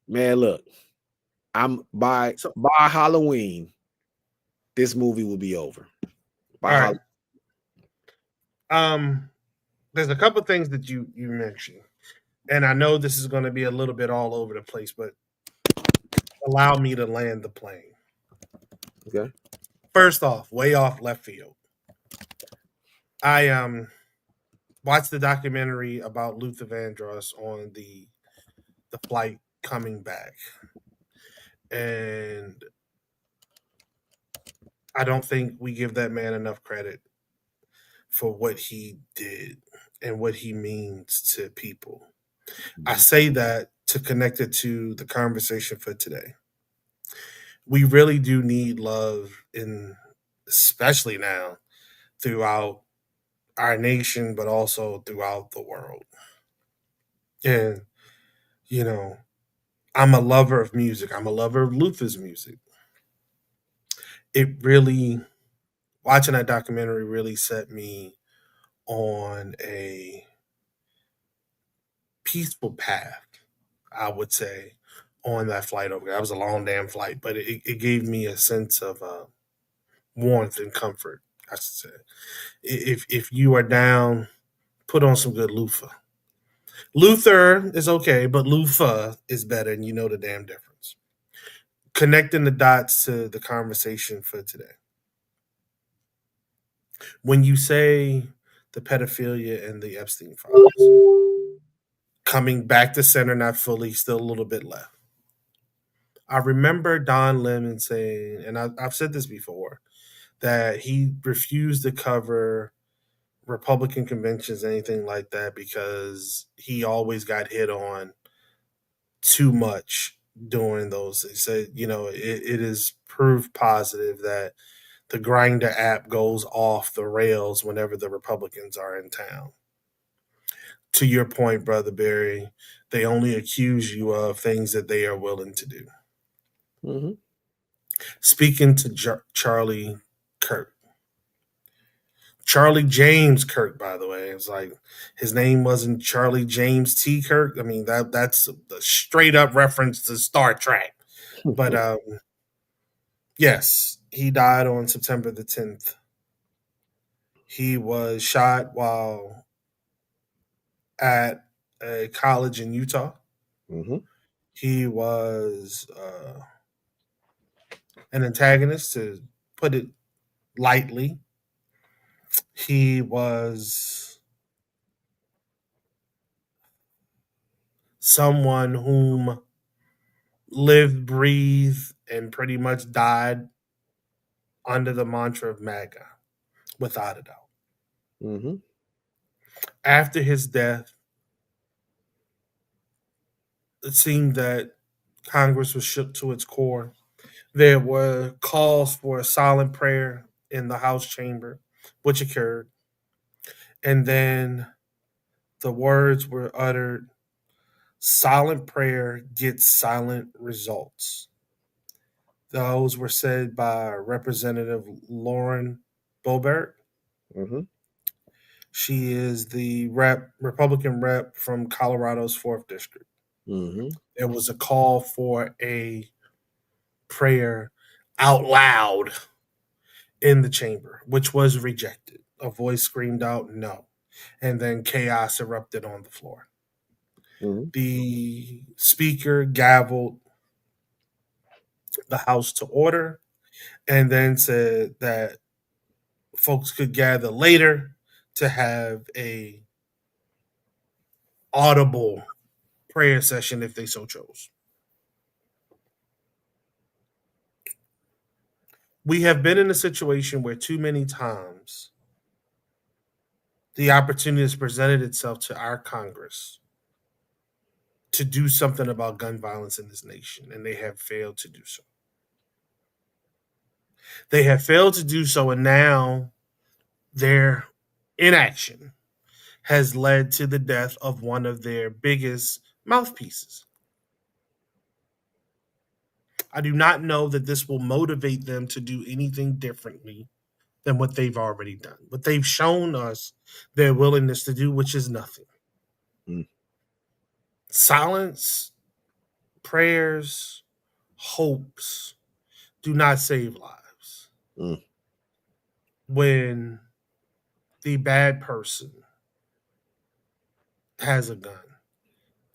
man, look, I'm by So, by Halloween, this movie will be over. By all right. Halloween. Um, there's a couple things that you mentioned. And I know this is going to be a little bit all over the place, but allow me to land the plane. Okay. First off, way off left field. I watched the documentary about Luther Vandross on the flight coming back, and I don't think we give that man enough credit for what he did and what he means to people. I Mhm. say that to connect it to the conversation for today. We really do need love in, especially now, throughout our nation, but also throughout the world. And, you know, I'm a lover of music. I'm a lover of Luther's music. It really, watching that documentary really set me on a peaceful path, I would say, on that flight over. That was a long damn flight, but it gave me a sense of warmth and comfort, I should say. If you are down, put on some good Luther. Luther is okay, but Lufa is better, and you know the damn difference. Connecting the dots to the conversation for today. When you say the pedophilia and the Epstein files, coming back to center, not fully, still a little bit left. I remember Don Lemon saying, and I've said this before, that he refused to cover Republican conventions, anything like that, because he always got hit on too much during those. He said, it is proof positive that the Grinder app goes off the rails whenever the Republicans are in town. To your point, Brother Barry, they only accuse you of things that they are willing to do. Mhm. Speaking to Charlie Kirk, Charlie James Kirk, by the way, it's like his name wasn't Charlie James T. Kirk. I mean that's a straight up reference to Star Trek. But yes, he died on September the 10th. He was shot while at a college in Utah. Mhm. He was an antagonist, to put it lightly. He was someone whom lived, breathed, and pretty much died under the mantra of MAGA, without a doubt. Mhm. After his death, it seemed that Congress was shook to its core. There were calls for a silent prayer in the House chamber, which occurred. And then the words were uttered: silent prayer gets silent results. Those were said by Representative Lauren Boebert. Mhm. She is the Republican rep from Colorado's 4th District. Mhm. There was a call for a prayer out loud in the chamber, which was rejected. A voice screamed out, no. And then chaos erupted on the floor. Mhm. The speaker gavelled the House to order and then said that folks could gather later to have a audible prayer session if they so chose. We have been in a situation where too many times the opportunity has presented itself to our Congress to do something about gun violence in this nation, and they have failed to do so. They have failed to do so, and now their inaction has led to the death of one of their biggest mouthpieces. I do not know that this will motivate them to do anything differently than what they've already done. What they've shown us their willingness to do, which is nothing. Mm. Silence, prayers, hopes do not save lives. Mm. When the bad person has a gun,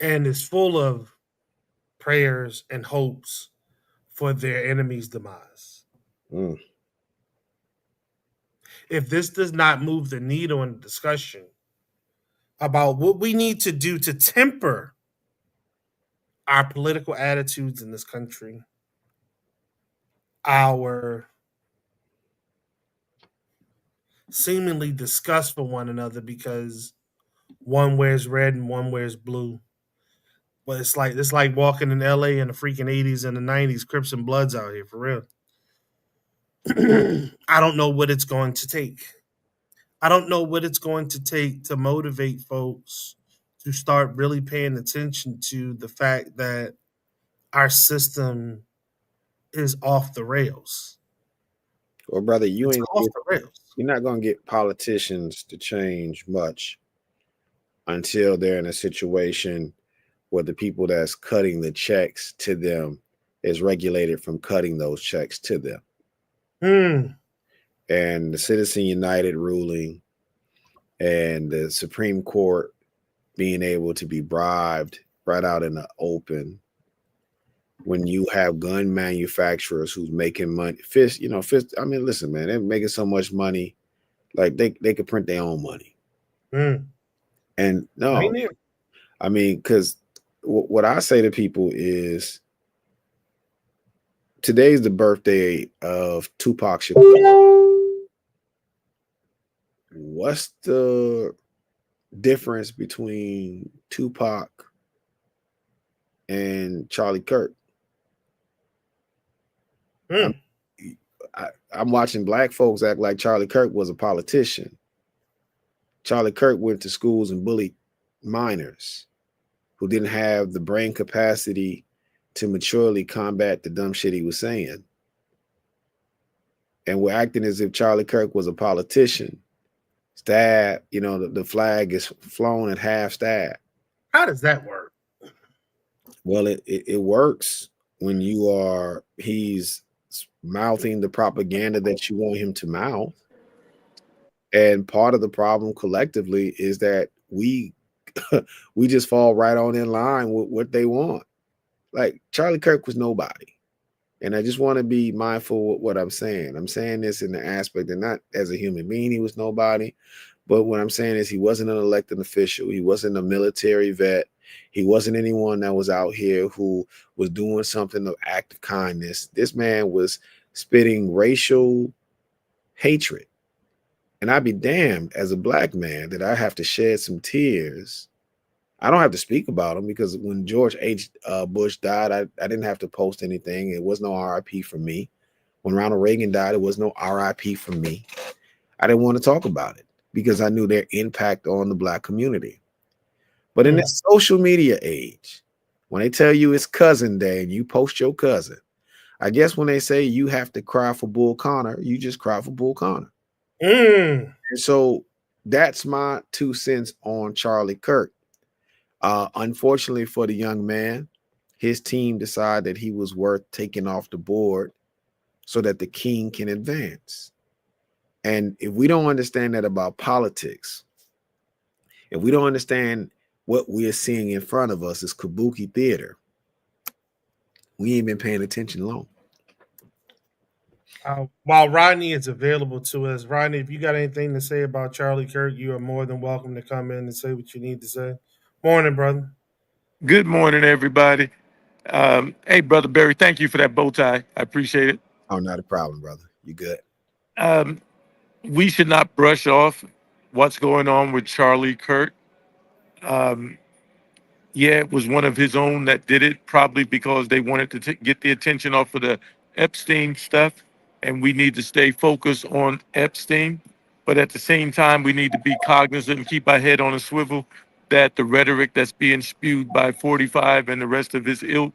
and is full of prayers and hopes for their enemy's demise. Mm. If this does not move the needle in the discussion about what we need to do to temper our political attitudes in this country, our seemingly disgust for one another because one wears red and one wears blue. But it's like walking in LA in the freaking 80s and the 90s, Crips and Bloods out here for real. I don't know what it's going to take. I don't know what it's going to take to motivate folks to start really paying attention to the fact that our system is off the rails. Well, brother, It's off the rails. you're not gonna get politicians to change much until they're in a situation where the people that's cutting the checks to them is regulated from cutting those checks to them. Hmm. And the Citizen United ruling and the Supreme Court being able to be bribed right out in the open when you have gun manufacturers who's making money fist, I mean, listen, man, they're making so much money, like they could print their own money. Hmm. And I no, ain't there. I mean, because what I say to people is today's the birthday of Tupac Shakur. What's the difference between Tupac and Charlie Kirk? I'm, Hmm. I'm watching black folks act like Charlie Kirk was a politician. Charlie Kirk went to schools and bullied minors who didn't have the brain capacity to maturely combat the dumb shit he was saying. And we're acting as if Charlie Kirk was a politician. Stab, the flag is flown at half stab. How does that work? Well, it works when he's mouthing the propaganda that you want him to mouth. And part of the problem collectively is that we just fall right on in line with what they want. Like Charlie Kirk was nobody. And I just want to be mindful of what I'm saying. I'm saying this in the aspect that not as a human being, he was nobody. But what I'm saying is he wasn't an elected official. He wasn't a military vet. He wasn't anyone that was out here who was doing something of act of kindness. This man was spitting racial hatred. And I'd be damned as a black man that I have to shed some tears. I don't have to speak about him because when George H. Bush died, I didn't have to post anything. It was no RIP for me. When Ronald Reagan died, it was no RIP for me. I didn't want to talk about it because I knew their impact on the black community. But in Hmm. this social media age, when they tell you it's cousin day and you post your cousin, I guess when they say you have to cry for Bull Connor, you just cry for Bull Connor. Hmm. And so that's my 2 cents on Charlie Kirk. Unfortunately for the young man, his team decided that he was worth taking off the board so that the king can advance. And if we don't understand that about politics, if we don't understand what we are seeing in front of us is kabuki theater, we ain't been paying attention long. While Rodney is available to us, Rodney, if you got anything to say about Charlie Kirk, you are more than welcome to come in and say what you need to say. Morning, brother. Good morning, everybody. Hey, Brother Barry, thank you for that bow tie. I appreciate it. Oh, not a problem, brother. You good? Um, we should not brush off what's going on with Charlie Kirk. Um, yeah, it was one of his own that did it, probably because they wanted to get the attention off of the Epstein stuff. And we need to stay focused on Epstein. But at the same time, we need to be cognizant and keep our head on a swivel that the rhetoric that's being spewed by 45 and the rest of his ilk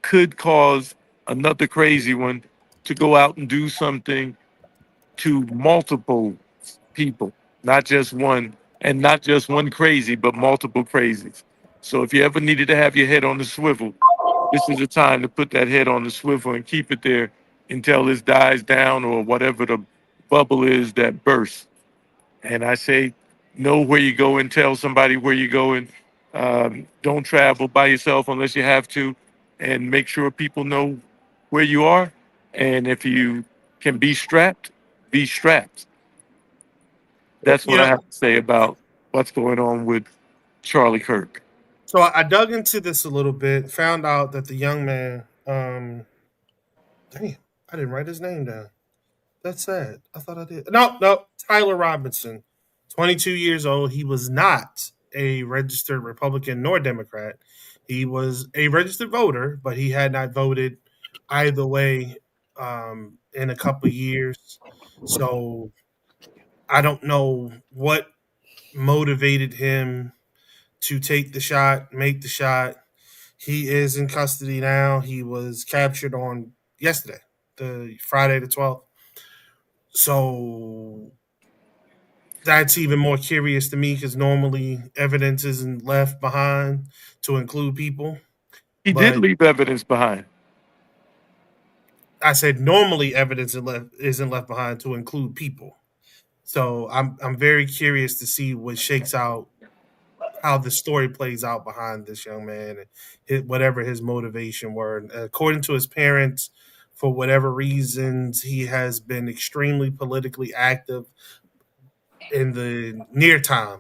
could cause another crazy one to go out and do something to multiple people, not just one, and not just one crazy, but multiple crazies. So if you ever needed to have your head on the swivel, this is the time to put that head on the swivel and keep it there until it dies down or whatever the bubble is that bursts. And I say, know where you go and tell somebody where you're going. Don't travel by yourself unless you have to, and make sure people know where you are. And if you can be strapped, be strapped. That's You what I know, have to say about what's going on with Charlie Kirk. so I dug into this a little bit, found out that the young man, damn, I didn't write his name down. That's sad. I thought I did. No, no, Tyler Robinson, 22 years old. He was not a registered Republican nor Democrat. He was a registered voter, but he had not voted either way in a couple of years. So I don't know what motivated him to take the shot, make the shot. He is in custody now. He was captured on yesterday, the Friday the 12th. So that's even more curious to me because normally evidence isn't left behind to include people. He did But leave evidence behind. I said normally evidence isn't left behind to include people. So I'm very curious to see what shakes out, how the story plays out behind this young man, and whatever his motivation were. And according to his parents, for whatever reasons, he has been extremely politically active in the near time.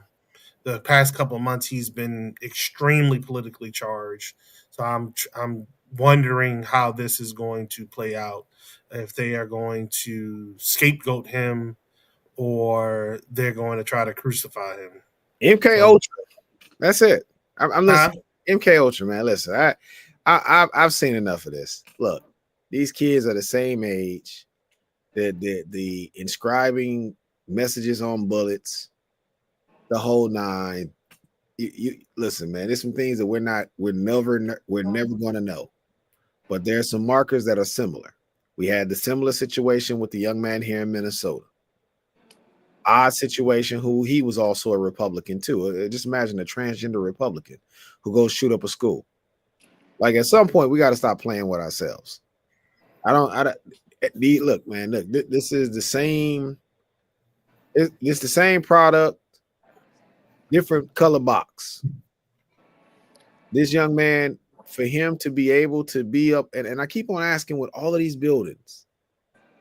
The past couple of months, he's been extremely politically charged. So I'm wondering how this is going to play out. If they are going to scapegoat him or they're going to try to crucify him. MK So, Ultra. That's it. I'm huh? listening. MK Ultra, man. Listen, I've seen enough of this. Look, these kids are the same age. The inscribing messages on bullets, the whole nine. You listen, man. There's some things that we're never going to know, but there's some markers that are similar. We had the similar situation with the young man here in Minnesota. Odd situation, who he was also a Republican too. Just imagine a transgender Republican who goes shoot up a school. Like at some point, we got to stop playing with ourselves. I don't. Look, man. Look, this is the same. It's the same product, different color box. This young man, for him to be able to be up, and I keep on asking, with all of these buildings,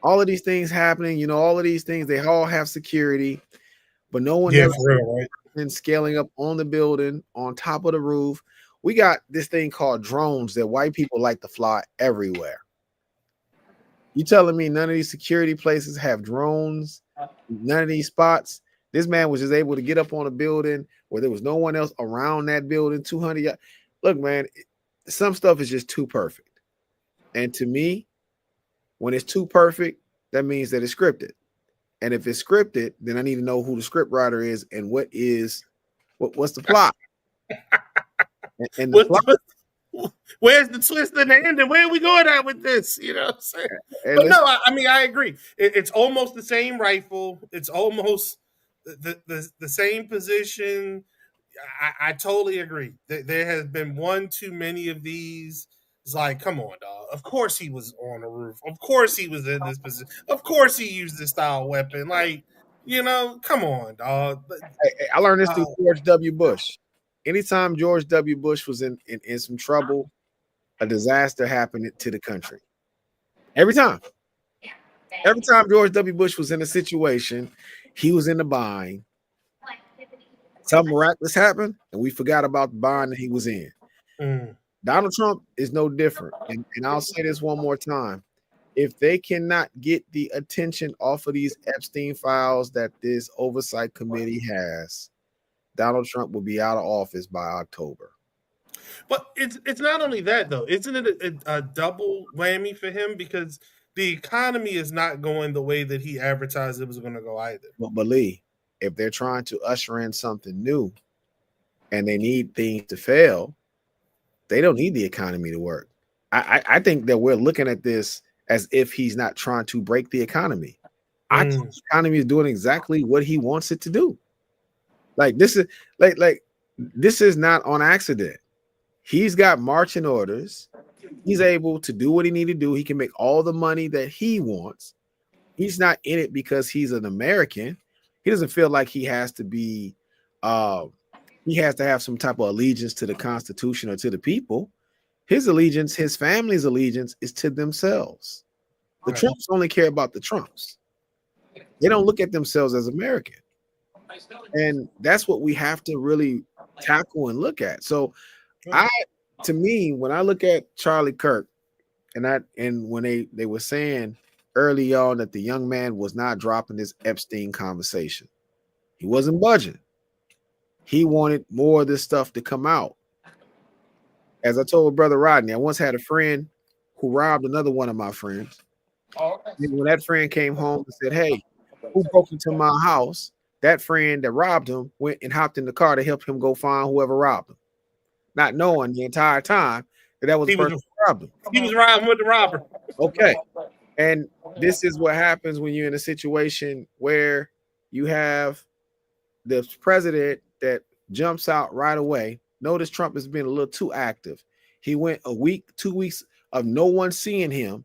all of these things happening, all of these things, they all have security, but no one Yeah, never for real, right? been scaling up on the building, on top of the roof. We got this thing called drones that white people like to fly everywhere. You telling me none of these security places have drones? None of these spots. This man was just able to get up on a building where there was no one else around that building. 200 yards. Look, man, some stuff is just too perfect. And to me, when it's too perfect, that means that it's scripted. And if it's scripted, then I need to know who the script writer is and what's the plot. And the What, plot. where's the twist in the end, and where are we going at with this? You know what I'm saying? And But let's no, I mean, I agree. It's almost the same rifle. It's almost the same position. I totally agree. There has been one too many of these. It's like, come on, dog. Of course he was on the roof. Of course he was in this position. Of course he used this style weapon. Like, come on, dog. I learned this through Uh, George W. Bush. Anytime George W. Bush was in some trouble, a disaster happened to the country. Every time. Every time George W. Bush was in a situation, he was in the bind. Something miraculous happened, and we forgot about the bind that he was in. mm. Donald Trump is no different. And I'll say this one more time. If they cannot get the attention off of these Epstein files that this oversight committee has, Donald Trump will be out of office by October. But it's not only that though. Isn't it a double whammy for him because the economy is not going the way that he advertised it was going to go either. But Lee, if they're trying to usher in something new and they need things to fail, they don't need the economy to work. I think that we're looking at this as if he's not trying to break the economy. I think the economy is doing exactly what he wants it to do. Like this is like this is not on accident. He's got marching orders. He's able to do what he need to do. He can make all the money that he wants. He's not in it because he's an American. He doesn't feel like he has to be he has to have some type of allegiance to the Constitution or to the people. His allegiance, his family's allegiance, is to themselves. The Right. Trumps only care about the Trumps. They don't look at themselves as American. And that's what we have to really tackle and look at. So Right. I to me, when I look at Charlie Kirk, and when they were saying early on that the young man was not dropping this Epstein conversation, he wasn't budging. He wanted more of this stuff to come out. As I told Brother Rodney, I once had a friend who robbed another one of my friends. And when that friend came home and said, "Hey, who broke into my house?" That friend that robbed him went and hopped in the car to help him go find whoever robbed him, not knowing the entire time that that was the He person was who robbed him. he was riding with the robber. Okay. And this is what happens when you're in a situation where you have the president that jumps out right away. Notice Trump has been a little too active. He went a week, 2 weeks of no one seeing him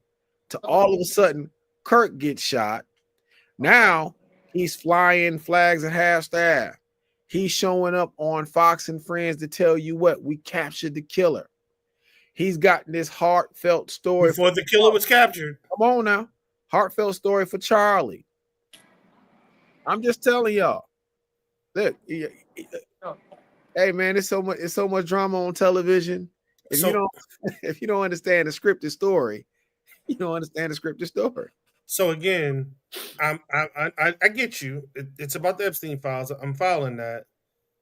to all of a sudden Kirk gets shot. Now he's flying flags at half staff. He's showing up on Fox and Friends to tell you what we captured the killer. He's gotten this heartfelt story. Before the killer was captured. Come on now. Heartfelt story for Charlie. I'm just telling y'all. Look, hey man, it's so much drama on television. If you So don't if you don't understand the scripted story, you don't understand the scripted story. so again, I get you. It's about the Epstein files. I'm following that.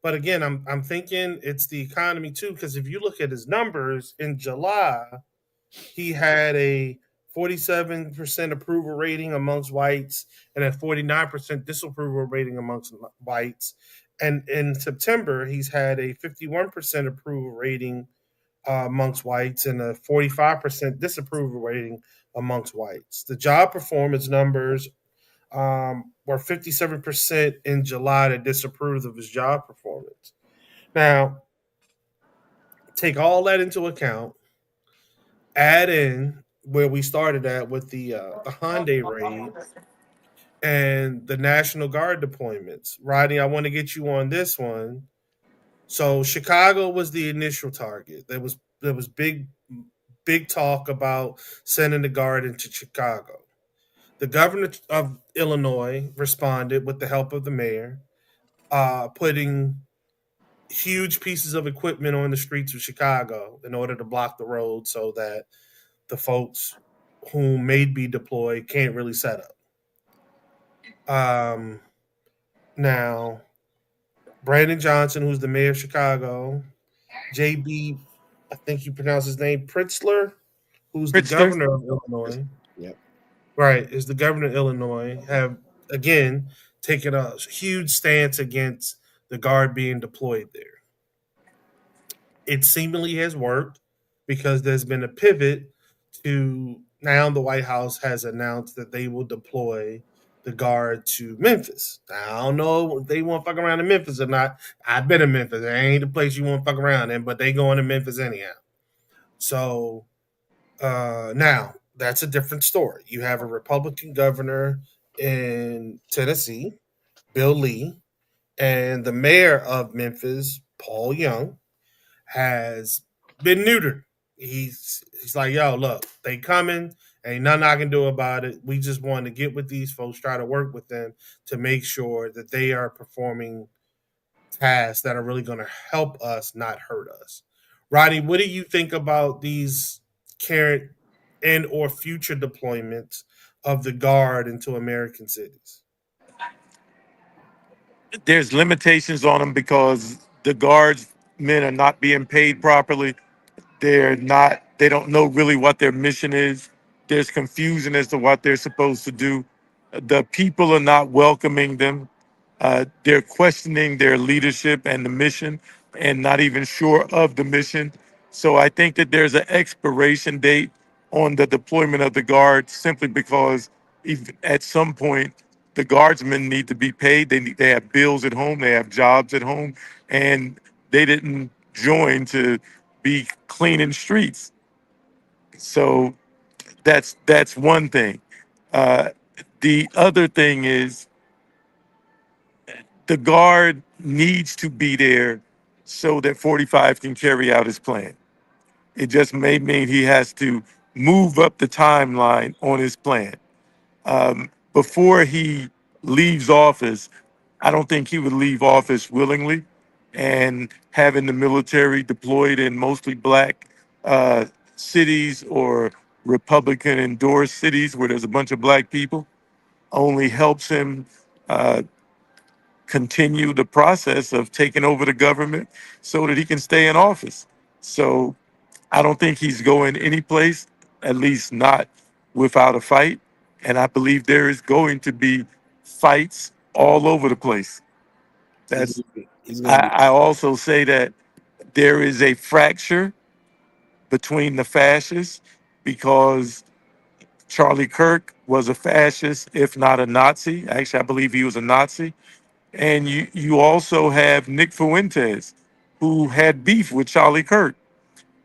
But again, I'm thinking it's the economy too, because if you look at his numbers in July, he had a 47% approval rating amongst whites and a 49% disapproval rating amongst whites. And in September, he's had a 51% approval rating amongst whites and a 45% disapproval rating amongst whites. The job performance numbers were 57% in July that disapproved of his job performance. Now, take all that into account, add in where we started at with the Hyundai raid and the National Guard deployments. Rodney, I want to get you on this one. So Chicago was the initial target. There was big talk about sending the guard into Chicago. The governor of Illinois responded with the help of the mayor, putting huge pieces of equipment on the streets of Chicago in order to block the road so that the folks who may be deployed can't really set up. Now, Brandon Johnson, who's the mayor of Chicago, JB, I think you pronounce his name, Pritzler, who's the Pritzker. governor of Illinois, Yep. right, is the governor of Illinois, have again taken a huge stance against the guard being deployed there. It seemingly has worked because there's been a pivot to now the White House has announced that they will deploy the guard to Memphis. Now, I don't know if they want to fuck around in Memphis or not. I've been in Memphis. It ain't the place you want to fuck around in, but they going to Memphis anyhow. So now that's a different story. You have a Republican governor in Tennessee, Bill Lee, and the mayor of Memphis, Paul Young, has been neutered. He's like, yo, look, they coming. Ain't nothing I can do about it. We just want to get with these folks, try to work with them to make sure that they are performing tasks that are really going to help us, not hurt us. Rodney, what do you think about these current and or future deployments of the guard into American cities? There's limitations on them because the guards men are not being paid properly. They don't know really what their mission is. There's confusion as to what they're supposed to do. The people are not welcoming them. They're questioning their leadership and the mission and not even sure of the mission. So I think that there's an expiration date on the deployment of the guards simply because if at some point the guardsmen need to be paid. They have bills at home, they have jobs at home, and they didn't join to be cleaning streets. So that's one thing. Uh, the other thing is the guard needs to be there so that 45 can carry out his plan. It just may mean he has to move up the timeline on his plan. Before he leaves office, I don't think he would leave office willingly. And having the military deployed in mostly black uh, cities or Republican endorsed cities where there's a bunch of black people only helps him uh, continue the process of taking over the government so that he can stay in office. So I don't think he's going any place, at least not without a fight. And I believe there is going to be fights all over the place. He's That's gonna be, he's gonna be I also say that there is a fracture between the fascists because Charlie Kirk was a fascist, if not a Nazi. Actually, I believe he was a Nazi. And you also have Nick Fuentes, who had beef with Charlie Kirk.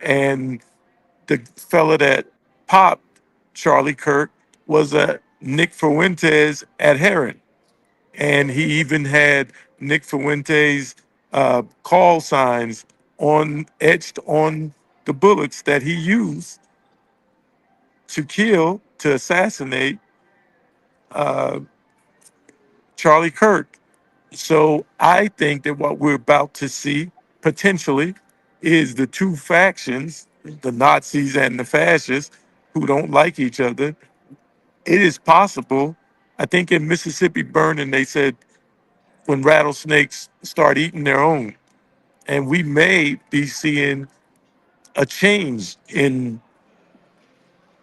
And the fella that popped Charlie Kirk was a Nick Fuentes adherent. And he even had Nick Fuentes call signs on etched on the bullets that he used to kill, to assassinate uh, Charlie Kirk. So I think that what we're about to see potentially is the two factions, the Nazis and the fascists, who don't like each other. It is possible. I think in Mississippi Burning, they said when rattlesnakes start eating their own, and we may be seeing a change in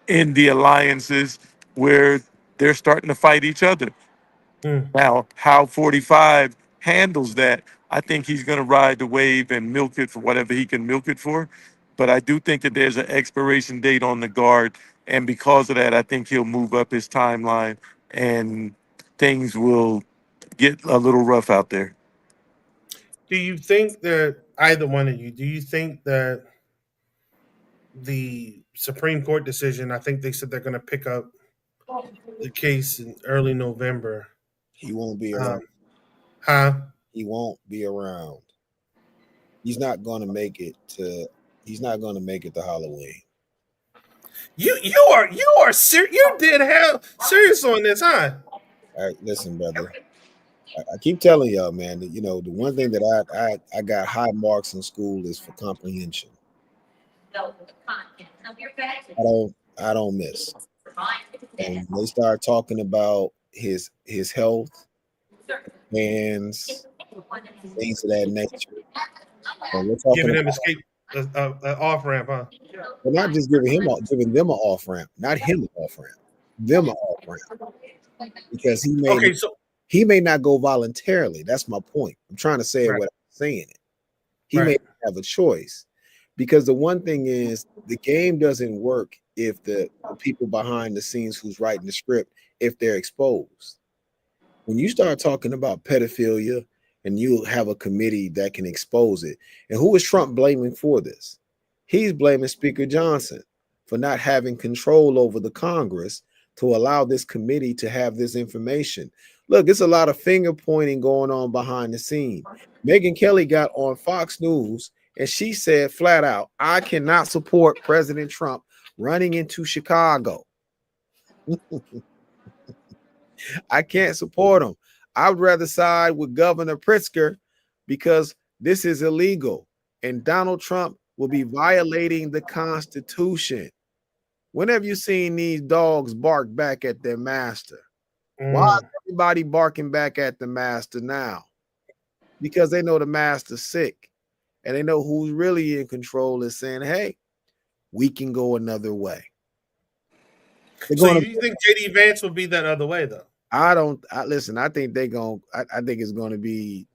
the alliances where they're starting to fight each other. Mm. Now, how 45 handles that, I think he's going to ride the wave and milk it for whatever he can milk it for. But I do think that there's an expiration date on the guard. And because of that, I think he'll move up his timeline and things will get a little rough out there. Do you think that either one of you? Do you think that the Supreme Court decision? I think they said they're going to pick up the case in early November. he won't be around. Um, huh? He won't be around. He's not gonna make it to he's not gonna make it to Halloween. You did hell serious on this, huh? Listen, brother. I keep telling y'all, man, that the one thing that I got high marks in school is for comprehension. I don't miss. And when they start talking about his health, hands, things of that nature. And we're talking Giving him about escape off ramp, huh? we're not just giving them an off ramp, not him an off ramp, them an off ramp. Because Okay, so he may not go voluntarily. That's my point. I'm trying to say it right, without saying it. He may right. have a choice. Because the one thing is the game doesn't work if the people behind the scenes who's writing the script, if they're exposed. When you start talking about pedophilia and you have a committee that can expose it, and who is Trump blaming for this? He's blaming Speaker Johnson for not having control over the Congress to allow this committee to have this information. Look, it's a lot of finger pointing going on behind the scene. Megyn Kelly got on Fox News and she said flat out, I cannot support President Trump running into Chicago. I can't support him. I would rather side with Governor Pritzker because this is illegal and Donald Trump will be violating the Constitution. When have you seen these dogs bark back at their master? Why is Mm. everybody barking back at the master now? Because they know the master's sick and they know who's really in control is saying, hey, we can go another way. They're So going to you think JD Vance will be that other way though? listen. I think they're going. I think it's going to be.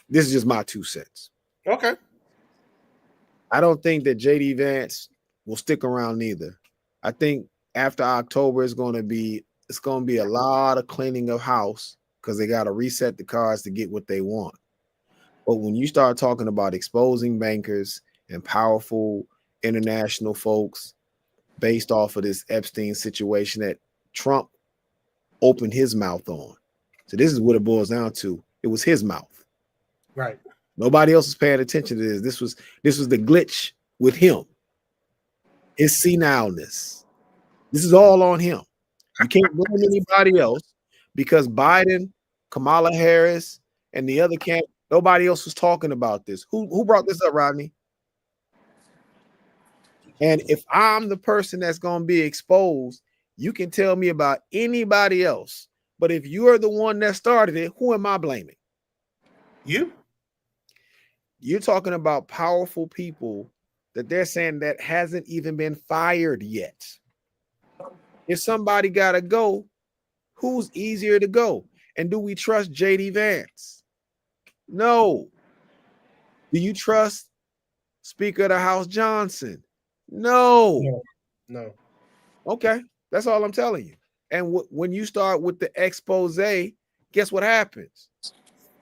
This is just my 2 cents. Okay. I don't think that JD Vance will stick around either. I think after October it's going to be a lot of cleaning of house because they got to reset the cards to get what they want. But when you start talking about exposing bankers and powerful international folks based off of this Epstein situation that Trump opened his mouth on. So this is what it boils down to. It was his mouth. Right. Nobody else was paying attention to this. This was the glitch with him. His senileness. This is all on him. You can't blame anybody else because Biden, Kamala Harris, and the other camp, nobody else was talking about this. Who brought this up, Rodney? And if I'm the person that's going to be exposed, you can tell me about anybody else. But if you're the one that started it, who am I blaming? You? You're talking about powerful people that they're saying that hasn't even been fired yet. If somebody got to go, who's easier to go? And do we trust JD Vance? No. Do you trust Speaker of the House Johnson? No. No. No. Okay. That's all I'm telling you. And when you start with the expose, guess what happens?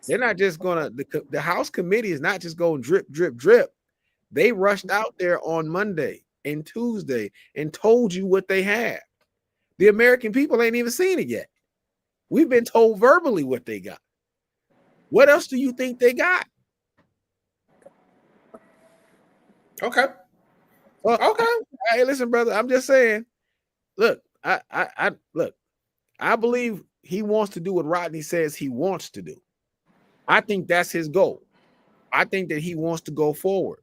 They're not just gonna the House committee is not just going drip, drip, drip. They rushed out there on Monday and Tuesday and told you what they had. The American people ain't even seen it yet. We've been told verbally what they got. What else do you think they got? Okay. Well, Okay. hey, listen, brother. I'm just saying. Look, look. I believe he wants to do what Rodney says he wants to do. I think that's his goal. I think that he wants to go forward.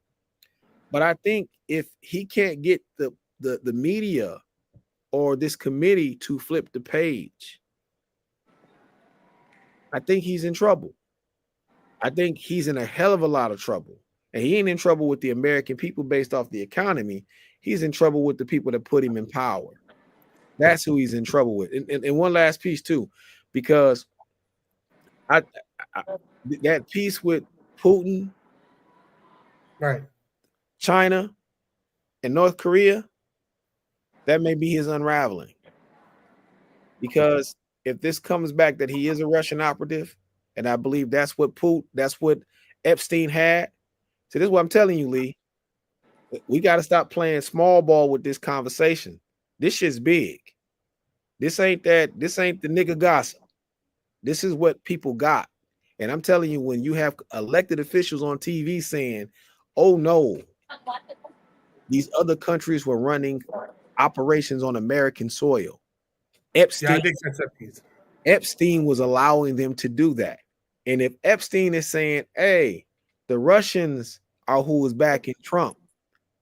But I think if he can't get the media or this committee to flip the page, I think he's in trouble. I think he's in a hell of a lot of trouble. And he ain't in trouble with the American people based off the economy. He's in trouble with the people that put him in power. That's who he's in trouble with. And one last piece too, because I that piece with Putin, Right. China, and North Korea, that may be his unraveling. Because if this comes back that he is a Russian operative, and I believe that's what Epstein had. So this is what I'm telling you, Lee. We got to stop playing small ball with this conversation. This shit's big. This ain't the nigga gossip. This is what people got. And I'm telling you, when you have elected officials on TV saying, oh no, these other countries were running operations on American soil. Yeah, I Epstein, did catch that piece. Epstein was allowing them to do that. And if Epstein is saying, hey, the Russians are who is backing Trump,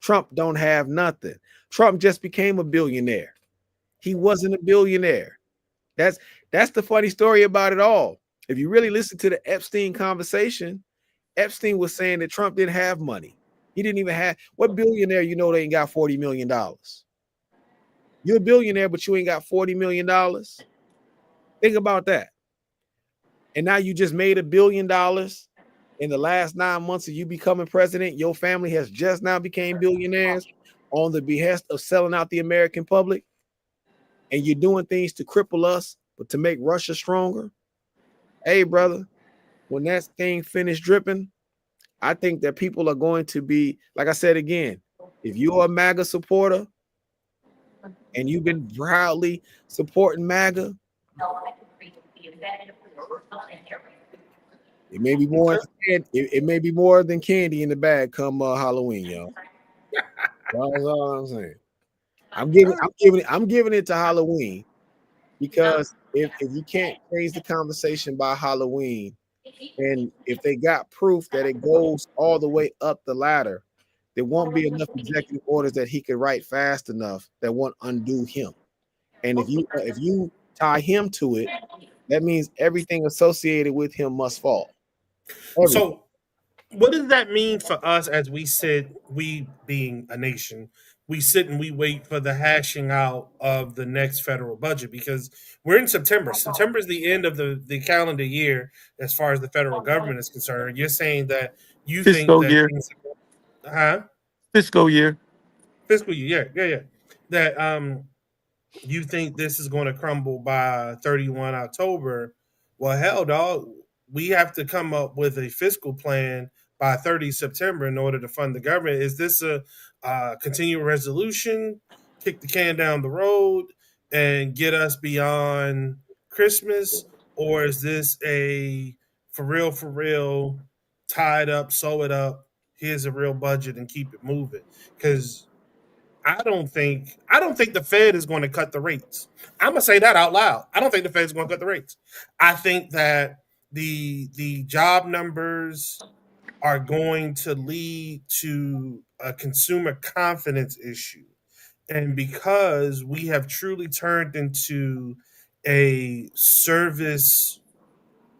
Trump don't have nothing. Trump just became a billionaire. He wasn't a billionaire. That's the funny story about it all. If you really listen to the Epstein conversation, Epstein was saying that Trump didn't have money. He didn't even have what billionaire they ain't got $40 million. You're a billionaire, but you ain't got $40 million. Think about that. And now you just made $1 billion in the last 9 months of you becoming president. Your family has just now became billionaires on the behest of selling out the American public. And you're doing things to cripple us, but to make Russia stronger. Hey, brother, when that thing finished dripping, I think that people are going to be, like I said again, if you're a MAGA supporter and you've been proudly supporting MAGA, it may be more. Okay. It may be more than candy in the bag come Halloween, yo. That's all I'm saying. I'm giving it to Halloween because if you can't change the conversation by Halloween, and if they got proof that it goes all the way up the ladder, there won't be enough executive orders that he could write fast enough that won't undo him. And if you tie him to it, that means everything associated with him must fall. Everything. So, what does that mean for us as we sit, we being a nation, we sit and we wait for the hashing out of the next federal budget because we're in September. September is the end of the calendar year as far as the federal government is concerned. You're saying that you think Fiscal that year. things, huh? Fiscal year. Fiscal year, yeah, yeah, yeah. That you think this is going to crumble by 31 October, well, hell, dog, we have to come up with a fiscal plan by 30 September in order to fund the government. Is this a continual resolution, kick the can down the road and get us beyond Christmas? Or is this a for real, tie it up, sew it up. Here's a real budget and keep it moving. Because I don't think the Fed is going to cut the rates. I'm gonna say that out loud. I don't think the Fed is going to cut the rates. I think that the job numbers are going to lead to a consumer confidence issue. And because we have truly turned into a service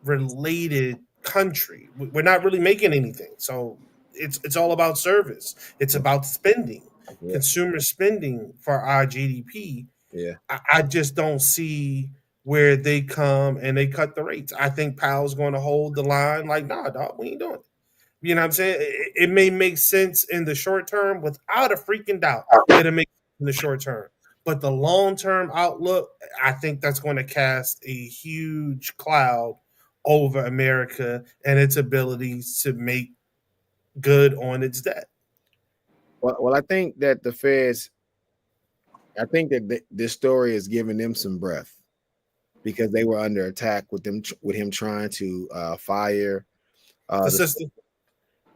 related country, we're not really making anything. So it's all about service. It's about spending, Yeah, consumer spending for our GDP. yeah. I just don't see where they come and they cut the rates. I think Powell's going to hold the line like, nah, dog, we ain't doing it. You know what I'm saying? It may make sense in the short term without a freaking doubt. It'll make sense in the short term. But the long term outlook, I think that's going to cast a huge cloud over America and its ability to make good on its debt. Well, I think that the Feds, I think that this story is giving them some breath because they were under attack with them with him trying to fire The the, system.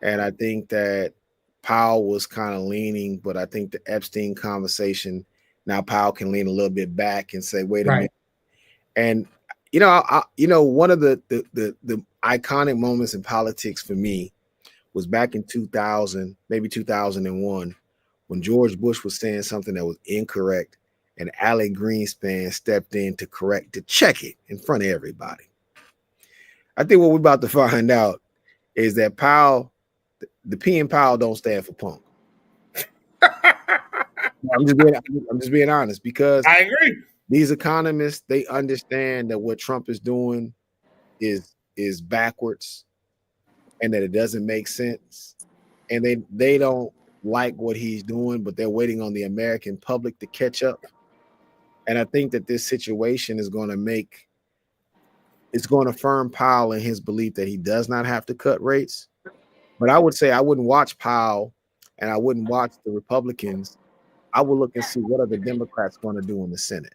and I think that Powell was kind of leaning, but I think the Epstein conversation now Powell can lean a little bit back and say, wait a Right. minute. And one of the iconic moments in politics for me was back in 2000, maybe 2001, when George Bush was saying something that was incorrect, and Allie Greenspan stepped in to check it in front of everybody. I think what we're about to find out is that Powell, the P in Powell don't stand for punk. I'm just being honest because I agree. these economists, they understand that what Trump is doing is backwards and that it doesn't make sense. And they don't like what he's doing, but they're waiting on the American public to catch up. And I think that this situation is going to it's going to firm Powell in his belief that he does not have to cut rates. But I would say I wouldn't watch Powell and I wouldn't watch the Republicans. I would look and see what are the Democrats going to do in the Senate.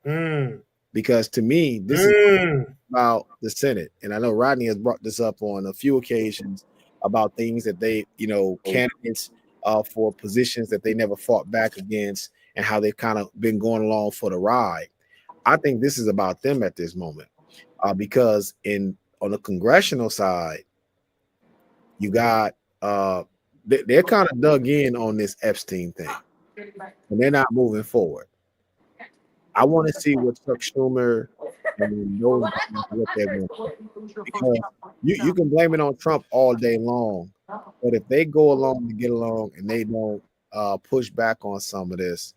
Mm, Because to me, this is mm, about the Senate. And I know Rodney has brought this up on a few occasions about things that they, candidates for positions that they never fought back against and how they've kind of been going along for the ride. I think this is about them at this moment because on the congressional side, you got they're kind of dug in on this Epstein thing and they're not moving forward. I want to see what Chuck Schumer and those guys, what they're going to do because you can blame it on Trump all day long, but if they go along to get along and they don't push back on some of this,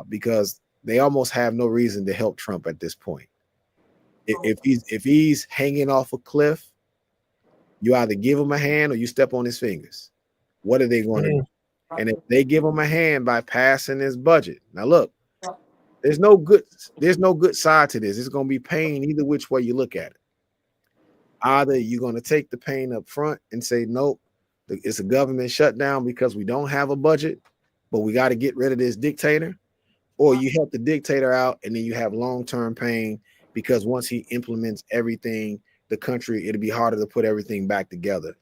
because they almost have no reason to help Trump at this point. If he's hanging off a cliff, you either give him a hand or you step on his fingers. What are they going to do? mm, And if they give him a hand by passing this budget, now look, there's no good side to this. It's going to be pain either which way you look at it. Either you're going to take the pain up front and say, nope, it's a government shutdown because we don't have a budget, but we got to get rid of this dictator, or you help the dictator out and then you have long-term pain because once he implements everything, the country, it'll be harder to put everything back together.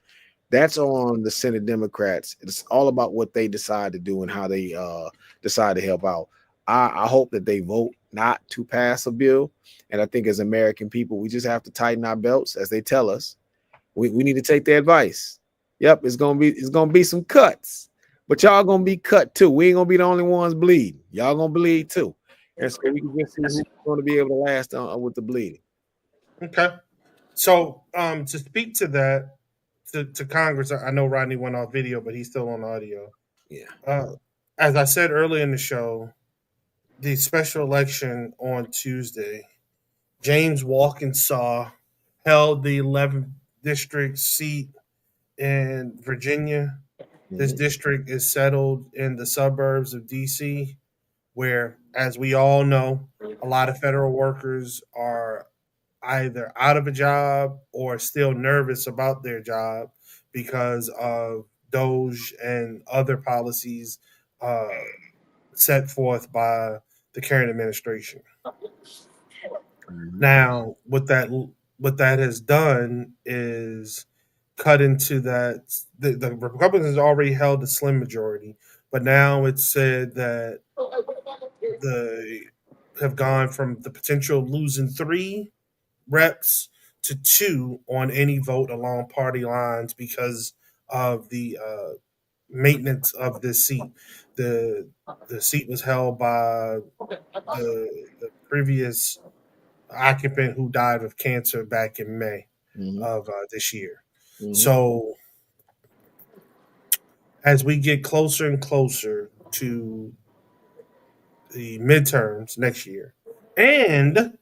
That's on the Senate Democrats. It's all about what they decide to do and how they decide to help out. I hope that they vote not to pass a bill. And I think as American people, we just have to tighten our belts as they tell us. We need to take their advice. Yep, it's gonna be some cuts, but y'all gonna be cut too. We ain't gonna be the only ones bleeding. Y'all gonna bleed too. And so we can just see who's gonna be able to last with the bleeding. okay. So to speak to that, to Congress, I know Rodney went off video, but he's still on audio. Yeah. Uh, as I said earlier in the show, the special election on Tuesday, James Walkinsaw held the 11th district seat in Virginia. This Mhm. district is settled in the suburbs of DC, where, as we all know, a lot of federal workers are either out of a job or still nervous about their job because of Doge and other policies uh, set forth by the current administration. Mhm. Now, what that has done is cut into that the Republicans already held a slim majority, but now it's said that the have gone from the potential losing three reps to two on any vote along party lines because of the maintenance of this seat. The the seat was held by the previous occupant who died of cancer back in May Hmm. of this year. Hmm. So as we get closer and closer to the midterms next year, and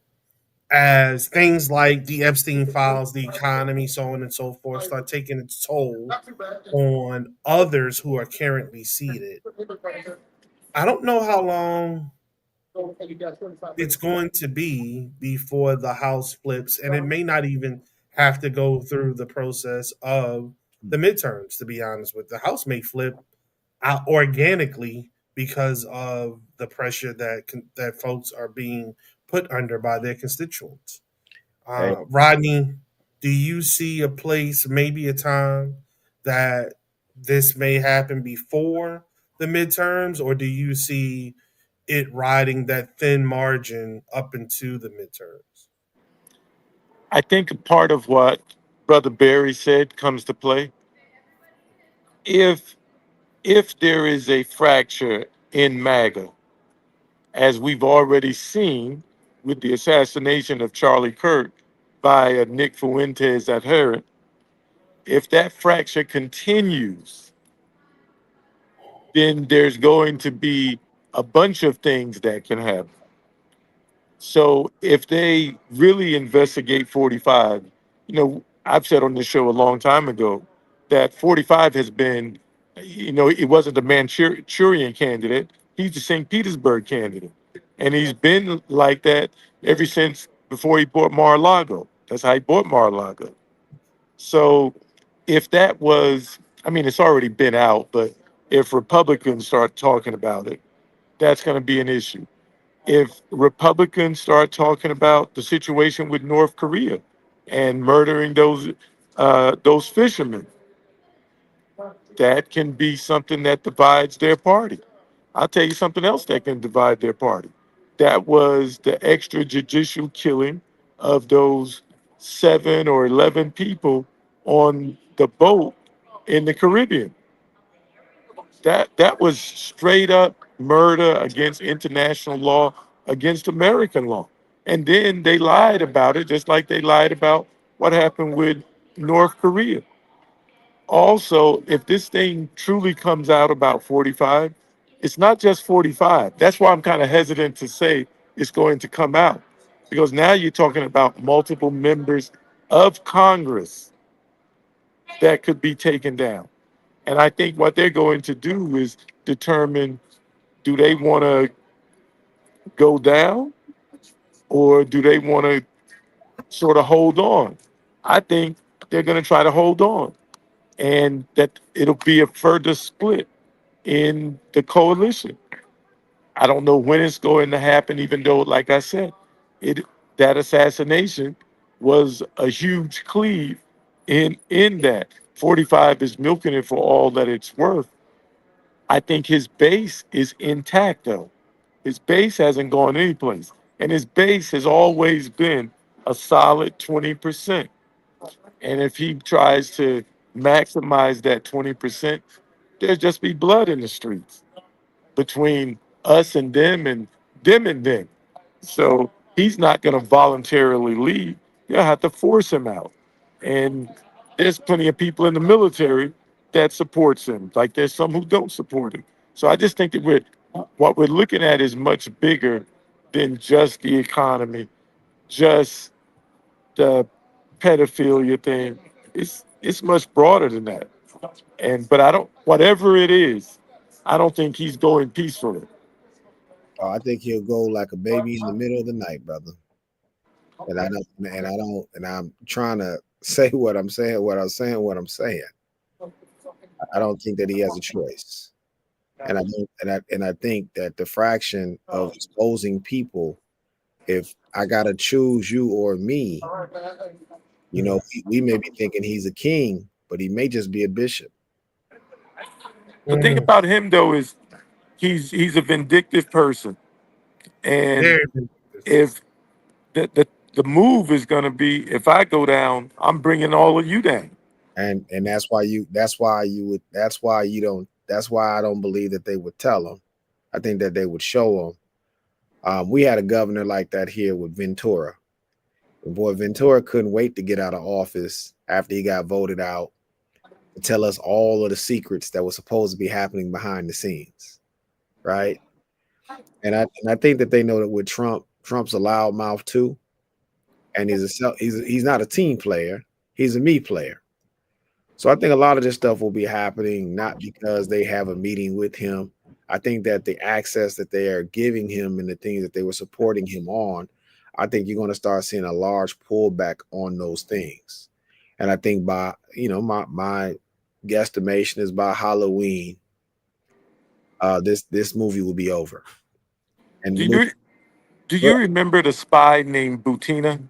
as things like the Epstein files, the economy, so on and so forth, start taking its toll on others who are currently seated, I don't know how long it's going to be before the House flips, and it may not even have to go through the process of the midterms. To be honest with, the House may flip out organically because of the pressure that folks are being put under by their constituents. Hey, Rodney, do you see a place, maybe a time that this may happen before the midterms, or do you see it riding that thin margin up into the midterms? I think a part of what Brother Barry said comes to play. If there is a fracture in MAGA, as we've already seen with the assassination of Charlie Kirk by a Nick Fuentes adherent, if that fracture continues, then there's going to be a bunch of things that can happen. So if they really investigate 45, I've said on this show a long time ago that 45 has been, it wasn't the Manchurian candidate. He's the St. Petersburg candidate. And he's been like that ever since before he bought Mar-a-Lago. That's how he bought Mar-a-Lago. So if that was, I mean, it's already been out, but if Republicans start talking about it, that's going to be an issue. If Republicans start talking about the situation with North Korea and murdering those fishermen, that can be something that divides their party. I'll tell you something else that can divide their party. That was the extrajudicial killing of those 7 or 11 people on the boat in the Caribbean. That was straight up murder against international law, against American law. And then they lied about it, just like they lied about what happened with North Korea. Also, if this thing truly comes out about 45, it's not just 45. That's why I'm kind of hesitant to say it's going to come out, because now you're talking about multiple members of Congress that could be taken down. And I think what they're going to do is determine, do they want to go down or do they want to sort of hold on? I think they're going to try to hold on, and that it'll be a further split in the coalition. I don't know when it's going to happen, even though, like I said, it that assassination was a huge cleave in that. 45 is milking it for all that it's worth. I think his base is intact though. His base hasn't gone anyplace. And his base has always been a solid 20%. And if he tries to maximize that 20%, there'll just be blood in the streets between us and them and them. So he's not going to voluntarily leave. You'll have to force him out. And there's plenty of people in the military that supports him. Like there's some who don't support him. So I just think that what we're looking at is much bigger than just the economy, just the pedophilia thing. It's much broader than that. But I don't, whatever it is, I don't think he's going peacefully. I think he'll go like a baby in the middle of the night, brother. And I'm trying to say what I'm saying, what I'm saying, what I'm saying. I don't think that he has a choice. And I don't, and I think that the fraction of exposing people, if I gotta choose you or me, Mhm. we may be thinking he's a king, but he may just be a bishop. The thing Mm, about him though is he's a vindictive person, and very vindictive. if the move is going to be, if I go down, I'm bringing all of you down. And that's why I don't believe that they would tell him. I think that they would show him. We had a governor like that here with Ventura. And boy, Ventura couldn't wait to get out of office after he got voted out to tell us all of the secrets that were supposed to be happening behind the scenes, right? And I think that they know that with Trump, Trump's a loudmouth too, and he's not a team player, he's a me player. So I think a lot of this stuff will be happening not because they have a meeting with him. I think that the access that they are giving him and the things that they were supporting him on, I think you're going to start seeing a large pullback on those things. And I think by my guesstimation is by Halloween, this movie will be over. And Do the movie, you do you remember the spy named Butina,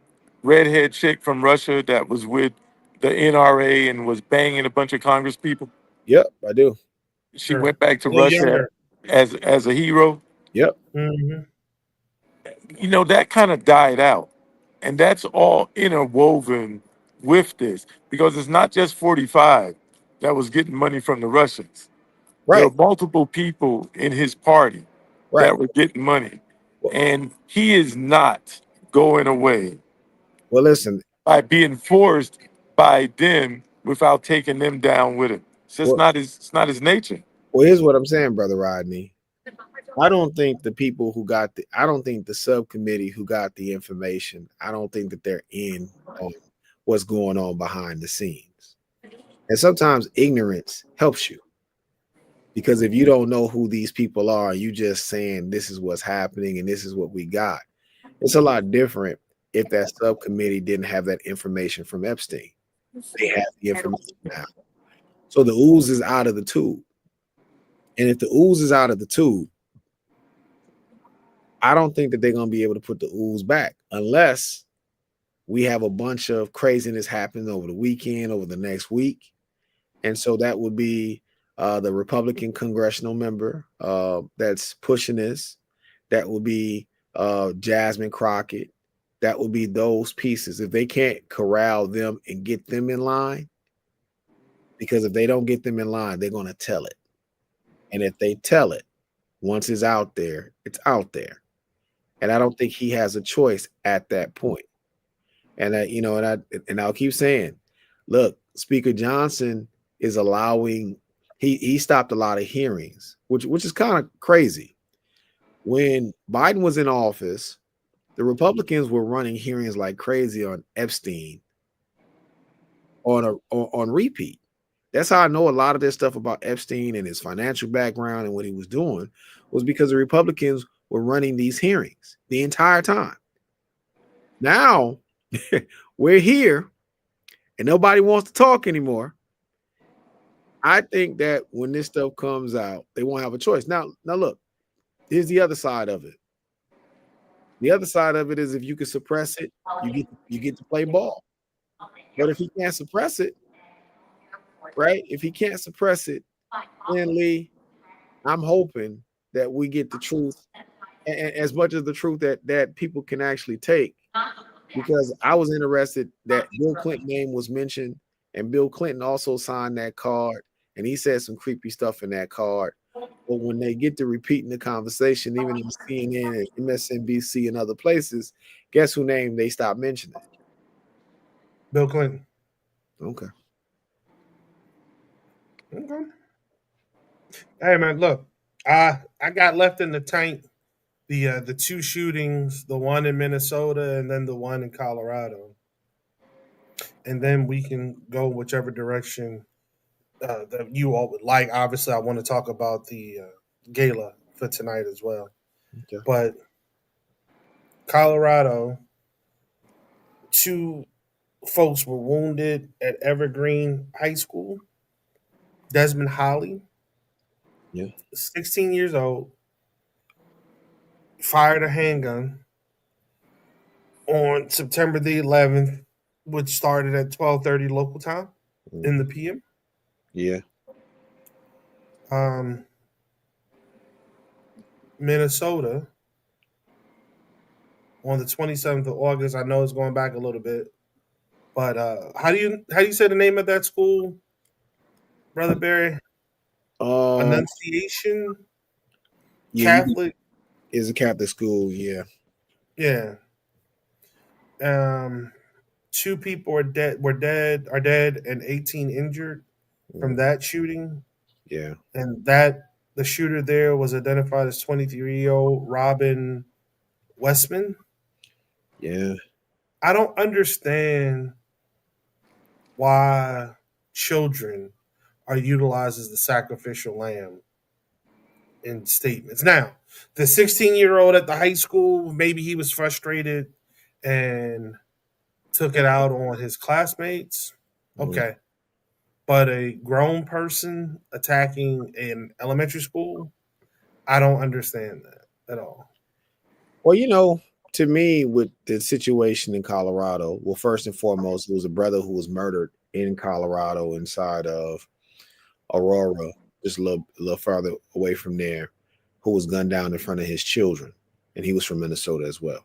redhead chick from Russia that was with the NRA and was banging a bunch of Congress people? yep, I do. She Sure. went back to A little Russia younger. as a hero. Yep, Hmm. That kind of died out, and that's all interwoven with this because it's not just 45 that was getting money from the Russians. There right, were multiple people in his party right. that were getting money, Well, and he is not going away well, listen. by being forced by them without taking them down with him. Well, It's not his nature. here's what I'm saying, brother Rodney. I don't think the subcommittee who got the information, I don't think that they're in on what's going on behind the scenes. And sometimes ignorance helps you because if you don't know who these people are, you just saying this is what's happening and this is what we got. It's a lot different if that subcommittee didn't have that information from Epstein. They have the information now. So the ooze is out of the tube. And if the ooze is out of the tube, I don't think that they're going to be able to put the ooze back unless we have a bunch of craziness happening over the weekend, over the next week. And so that would be the Republican congressional member that's pushing this. That would be Jasmine Crockett. That would be those pieces. If they can't corral them and get them in line, because if they don't get them in line, they're going to tell it. And if they tell it, once it's out there, it's out there. And I don't think he has a choice at that point. And I'll keep saying, look, Speaker Johnson is allowing he stopped a lot of hearings, which is kind of crazy. When Biden was in office, the Republicans were running hearings like crazy on Epstein on repeat. That's how I know a lot of this stuff about Epstein and his financial background and what he was doing was because the Republicans were running these hearings the entire time. Now we're here and nobody wants to talk anymore. I think that when this stuff comes out, they won't have a choice. Now look, here's the other side of it. The other side of it is if you can suppress it, you get to play ball. But if he can't suppress it, right? If he can't suppress it, then Lee, I'm hoping that we get the truth, and as much as the truth that people can actually take. Because I was interested that Bill Clinton name was mentioned, and Bill Clinton also signed that card, and he said some creepy stuff in that card. But when they get to repeating the conversation, even in CNN and MSNBC and other places, guess who name they stop mentioning? Bill Clinton. Okay. Okay. Hey man, look, I got left in the tank the two shootings, the one in Minnesota and then the one in Colorado, and then we can go whichever direction that you all would like. Obviously, I want to talk about the gala for tonight as well. Okay. But Colorado, two folks were wounded at Evergreen High School. Desmond Holly, Yeah. 16 years old, fired a handgun on September the 11th, which started at 12:30 local time. in the Mhm. PM. Yeah. Um, Minnesota on the 27th of August. I know it's going back a little bit, but how do you say the name of that school, Brother Barry? Um. Annunciation Yeah. Catholic. Is a Catholic school. Yeah. Yeah. Um, Two people are dead, and 18 injured from Mhm. that shooting. Yeah. And that the shooter there was identified as 23-year-old Robin Westman. Yeah. I don't understand why children are utilized as the sacrificial lamb in statements. Now, the 16-year-old at the high school, maybe he was frustrated and took it out on his classmates. Mhm. Okay. But a grown person attacking an elementary school, I don't understand that at all. Well, to me, with the situation in Colorado, well, first and foremost, it was a brother who was murdered in Colorado inside of Aurora, just a little farther away from there, who was gunned down in front of his children. And he was from Minnesota as well.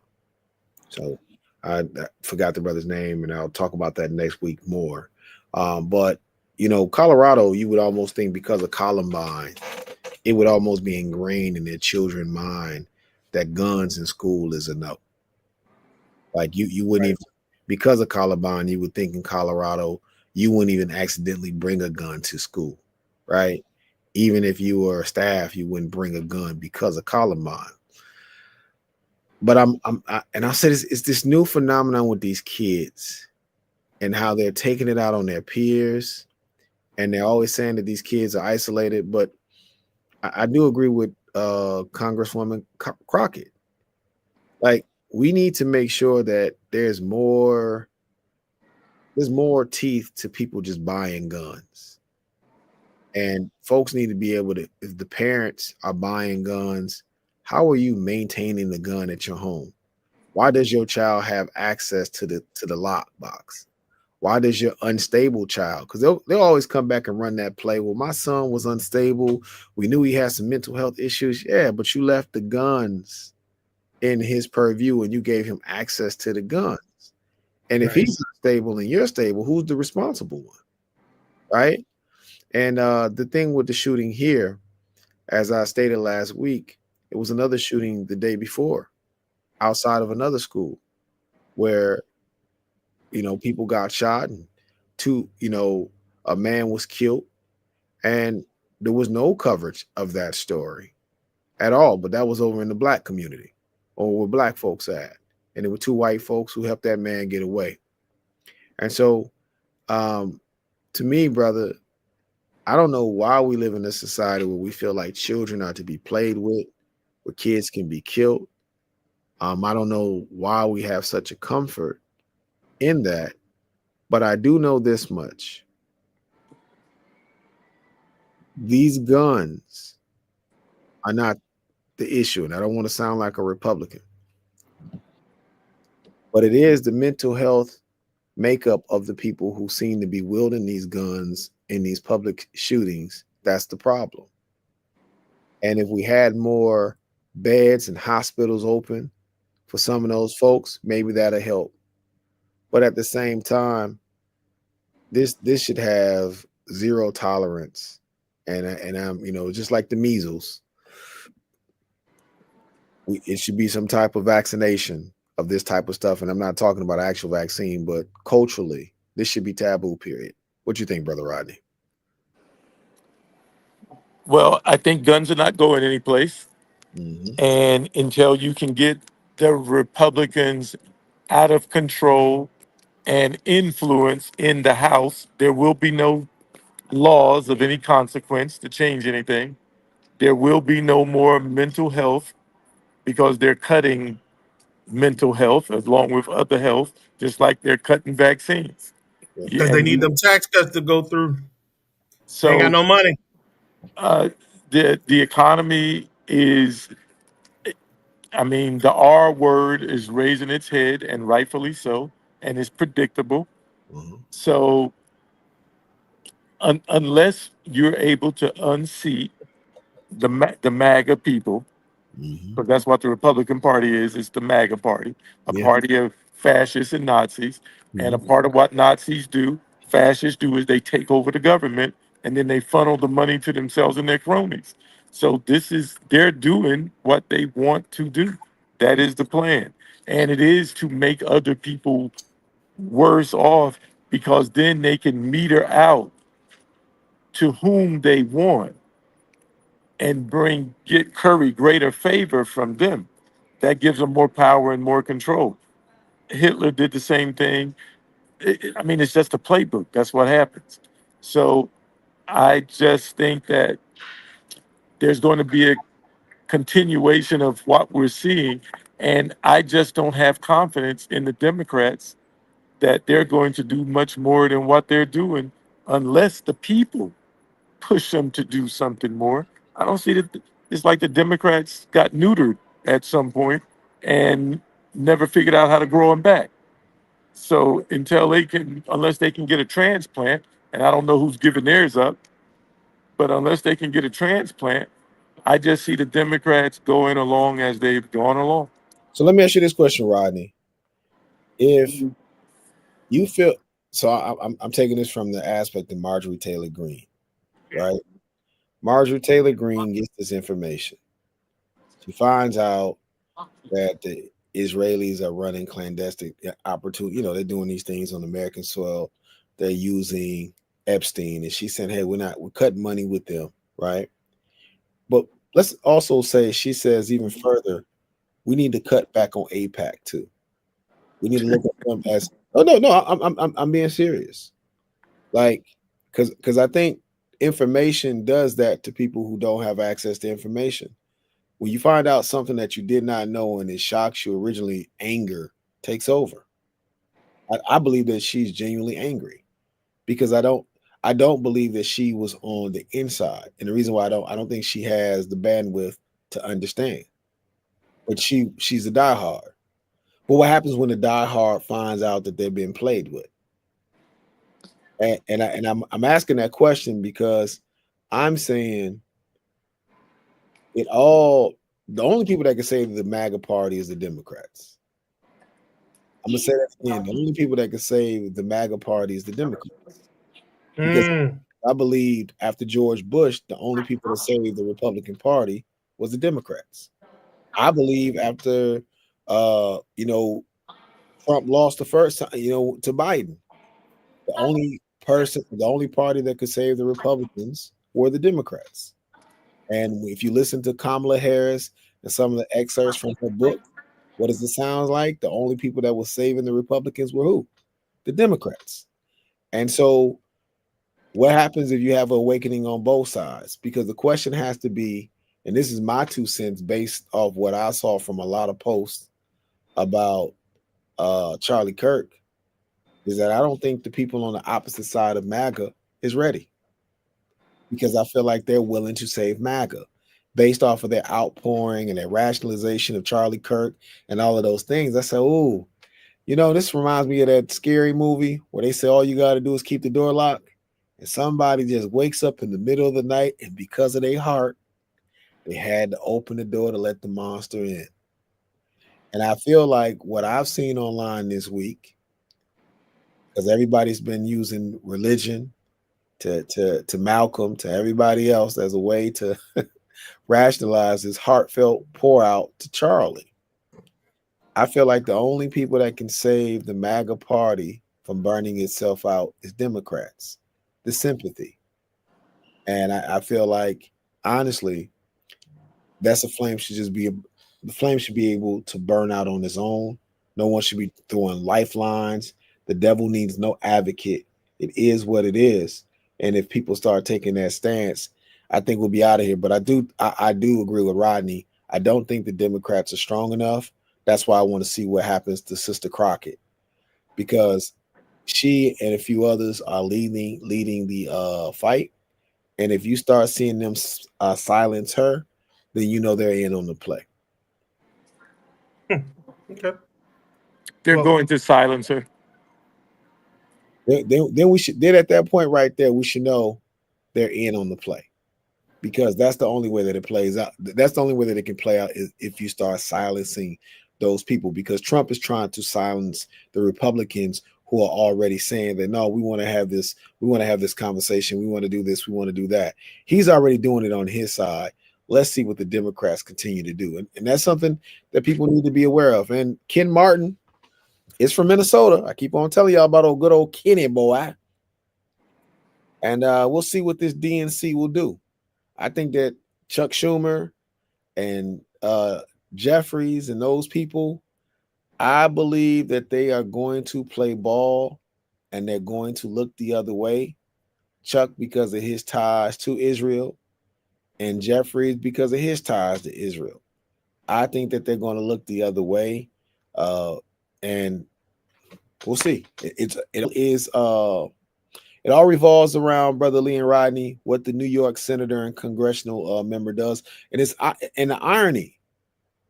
So I forgot the brother's name, and I'll talk about that next week more. But, Colorado, you would almost think because of Columbine, it would almost be ingrained in their children's mind that guns in school is a no. Like you wouldn't Right. even, because of Columbine, you would think in Colorado you wouldn't even accidentally bring a gun to school, right? Even if you were a staff, you wouldn't bring a gun because of Columbine. But and I said it's this new phenomenon with these kids and how they're taking it out on their peers, and they're always saying that these kids are isolated. But I do agree with Congresswoman Crockett. Like, we need to make sure that there's more teeth to people just buying guns. And folks need to be able to, if the parents are buying guns, how are you maintaining the gun at your home? Why does your child have access to the lock box? Why does your unstable child? Because they'll always come back and run that play. Well, my son was unstable. We knew he had some mental health issues. Yeah, but you left the guns in his purview and you gave him access to the guns. And if Right. he's stable and you're stable, who's the responsible one? Right. And the thing with the shooting here, as I stated last week, it was another shooting the day before outside of another school where, people got shot and two, a man was killed. And there was no coverage of that story at all. But that was over in the black community or where black folks at. And there were two white folks who helped that man get away. And so, um, to me, brother, I don't know why we live in a society where we feel like children are to be played with, where kids can be killed. I don't know why we have such a comfort in that, but I do know this much. These guns are not the issue. And I don't want to sound like a Republican, but it is the mental health makeup of the people who seem to be wielding these guns in these public shootings. That's the problem. And if we had more beds and hospitals open for some of those folks, maybe that'll help. But at the same time, this should have zero tolerance, and I'm just like the measles, it should be some type of vaccination of this type of stuff. And I'm not talking about actual vaccine, but culturally, this should be taboo. Period. What you think, brother Rodney? Well, I think guns are not going anyplace. Hmm. And until you can get the Republicans out of control and influence in the House, there will be no laws of any consequence to change anything. There will be no more mental health because they're cutting mental health along with other health, just like they're cutting vaccines. Yeah. Yeah, Because they and need we, them tax cuts to go through. They ain't got so no money. uh, the economy is, I mean, the R word is raising its head, and rightfully so, and it's predictable. Mhm. So unless you're able to unseat the MAGA people, Hmm. because that's what the Republican Party is. It's the MAGA party, a Yeah. party of fascists and Nazis. And a Hmm. part of what Nazis do, fascists do, is they take over the government and then they funnel the money to themselves and their cronies. So they're doing what they want to do. That is the plan. And it is to make other people worse off because then they can meter out to whom they want and get curry greater favor from them. That gives them more power and more control. Hitler did the same thing. I mean, it's just a playbook. That's what happens. So I just think that there's going to be a continuation of what we're seeing. And I just don't have confidence in the Democrats that they're going to do much more than what they're doing unless the people push them to do something more. I don't see that. It's like the Democrats got neutered at some point and never figured out how to grow them back. So unless they can get a transplant, and I don't know who's giving theirs up, but unless they can get a transplant, I just see the Democrats going along as they've gone along. So let me ask you this question, Rodney. If you feel so, I'm taking this from the aspect of Marjorie Taylor Greene, right? Marjorie Taylor Greene gets this information. She finds out that the Israelis are running clandestine opportunity. They're doing these things on American soil. They're using Epstein, and she said, "Hey, we're cutting money with them, right?" But let's also say she says even further, we need to cut back on APAC too. We need to look at them as. Oh no, no, I'm being serious. Like, because I think information does that to people who don't have access to information. When you find out something that you did not know and it shocks you, originally anger takes over. I believe that she's genuinely angry because I don't believe that she was on the inside. And the reason why I don't think she has the bandwidth to understand. But she's a diehard. But what happens when the diehard finds out that they're being played with? And I'm asking that question because I'm saying it all. The only people that can save the MAGA party is the Democrats. I'm gonna say that again. The only people that can save the MAGA party is the Democrats. Because Mm. I believed after George Bush, the only people that saved the Republican Party was the Democrats. I believe after Trump lost the first time, to Biden, the only party that could save the Republicans were the Democrats. And if you listen to Kamala Harris and some of the excerpts from her book, what does it sound like? The only people that were saving the Republicans were who? The Democrats. And so, what happens if you have an awakening on both sides? Because the question has to be, and this is my 2 cents based off what I saw from a lot of posts about Charlie Kirk, is that I don't think the people on the opposite side of MAGA is ready because I feel like they're willing to save MAGA based off of their outpouring and their rationalization of Charlie Kirk and all of those things. I said, "Ooh, this reminds me of that scary movie where they say all you got to do is keep the door locked, and somebody just wakes up in the middle of the night, and because of their heart, they had to open the door to let the monster in." And I feel like what I've seen online this week, because everybody's been using religion to Malcolm, to everybody else as a way to rationalize his heartfelt pour out to Charlie. I feel like the only people that can save the MAGA party from burning itself out is Democrats. The sympathy. And I feel like, honestly, that's a flame should just be the flame should be able to burn out on its own. No one should be throwing lifelines. The devil needs no advocate. It is what it is. And if people start taking that stance, I think we'll be out of here. But I do agree with Rodney. I don't think the Democrats are strong enough. That's why I want to see what happens to Sister Crockett because she and a few others are leading the fight. And if you start seeing them silence her, then you know they're in on the play. Hmm. Okay. They're Well, going to silence her. then we should then at that point right there we should know they're in on the play, because that's the only way that it plays out. That's the only way that it can play out is if you start silencing those people, because Trump is trying to silence the Republicans who are already saying that no, we want to have this conversation, we want to do this, we want to do that. He's already doing it on his side. Let's see what the Democrats continue to do. And that's something that people need to be aware of. And Ken Martin is from Minnesota. I keep on telling y'all about old good old Kenny boy. And we'll see what this DNC will do. I think that Chuck Schumer and Jeffries and those people, I believe that they are going to play ball and they're going to look the other way. Chuck because of his ties to Israel, and Jeffries because of his ties to Israel. I think that they're going to look the other way, and we'll see. It all revolves around Brother Lee and Rodney, what the New York senator and congressional member does, and the irony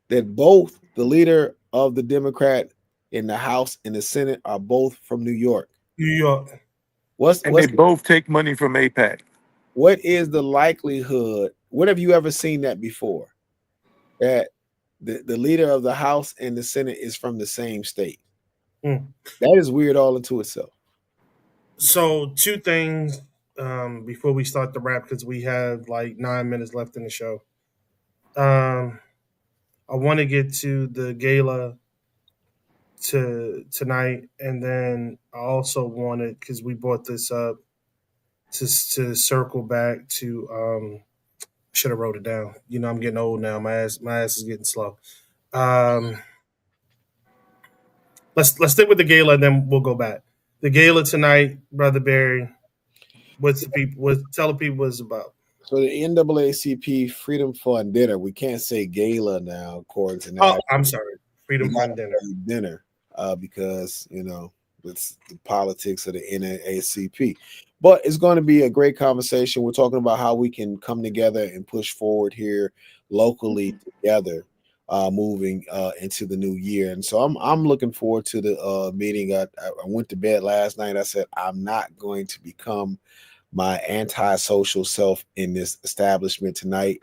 that both the leader of the Democrat in the House and the Senate are both from New York. New York. What's And they what's both take money from APAC. what is the likelihood? What have you ever seen that before? That the leader of the House and the Senate is from the same state. Mm. That is weird all into itself. So two things before we start the wrap, because we have like 9 minutes left in the show. Um, I want to get to the gala tonight, and then I also wanted, because we brought this up, to circle back to should have wrote it down. You know, I'm getting old now. My ass is getting slow. Um, let's stick with the gala, and then we'll go back. The gala tonight, Brother Barry. What's the people? What tell the people what it's about? So the NAACP Freedom Fund dinner. We can't say gala now, according to Oh, that. I'm sorry. We Freedom got Fund to dinner. say dinner because it's the politics of the NAACP. But it's going to be a great conversation. We're talking about how we can come together and push forward here locally together, moving into the new year. And so I'm looking forward to the meeting. I went to bed last night. I said I'm not going to become my antisocial self in this establishment tonight,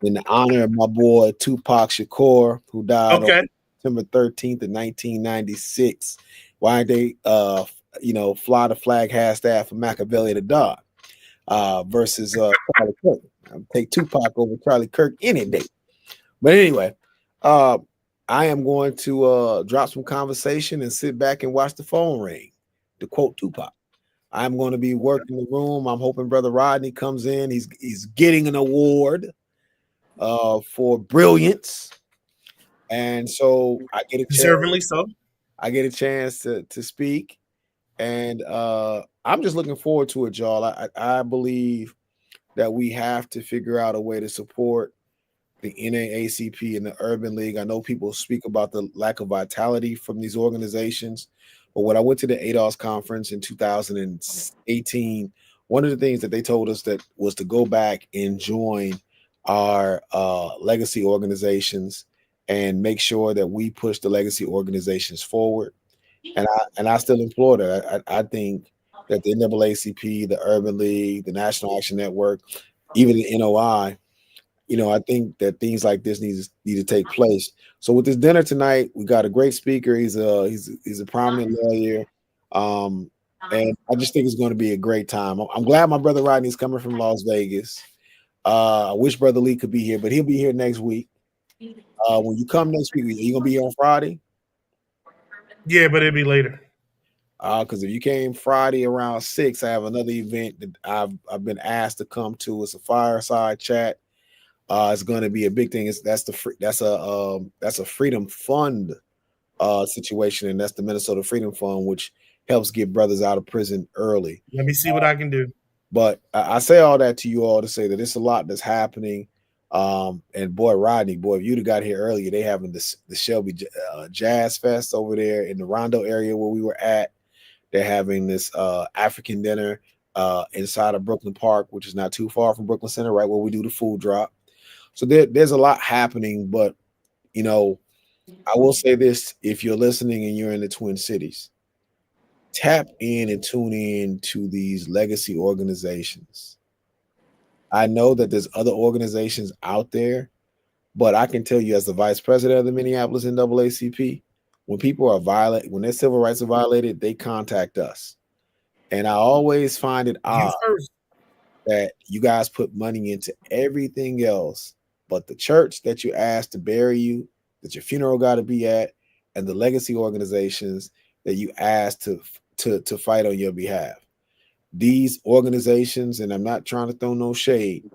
in the honor of my boy Tupac Shakur, who died on Okay. September 13th of 1996. Why they fly the flag half staff for Machiavelli the Dog versus Charlie Kirk. I'll take Tupac over Charlie Kirk any day. But anyway, uh, I am going to drop some conversation and sit back and watch the phone ring, to quote Tupac. I'm going to be working the room. I'm hoping Brother Rodney comes in. He's getting an award for brilliance, and so Deservingly so. I get a chance to speak, and I'm just looking forward to it, y'all. I believe that we have to figure out a way to support the NAACP and the Urban League. I know people speak about the lack of vitality from these organizations, but when I went to the ADOS conference in 2018, one of the things that they told us that was to go back and join our legacy organizations and make sure that we push the legacy organizations forward. And I still implore that. I think that the NAACP, the Urban League, the National Action Network, even the NOI, I think that things like this need to take place. So with this dinner tonight, we got a great speaker. He's a prominent lawyer, and I just think it's going to be a great time. I'm glad my brother Rodney's coming from Las Vegas. I wish Brother Lee could be here, but he'll be here next week. When you come next week, are you gonna be here on Friday? Yeah, but it'll be later. Because if you came Friday around 6, I have another event that I've been asked to come to. It's a fireside chat. It's going to be a big thing. That's a Freedom Fund situation, and that's the Minnesota Freedom Fund, which helps get brothers out of prison early. Let me see what I can do. But I say all that to you all to say that it's a lot that's happening. And boy, Rodney, boy, if you'd have got here earlier, they having the Shelby Jazz Fest over there in the Rondo area where we were at. They're having this African dinner inside of Brooklyn Park, which is not too far from Brooklyn Center, right where we do the food drop. So there's a lot happening, but I will say this: if you're listening and you're in the Twin Cities, Tap in and tune in to these legacy organizations. I know that there's other organizations out there, but I can tell you, as the vice president of the Minneapolis NAACP, when people are violent, when their civil rights are violated, they contact us. And I always find it You odd first. that you guys put money into everything else, but the church that you asked to bury you, that your funeral got to be at, and the legacy organizations that you asked to fight on your behalf. These organizations, and I'm not trying to throw no shade,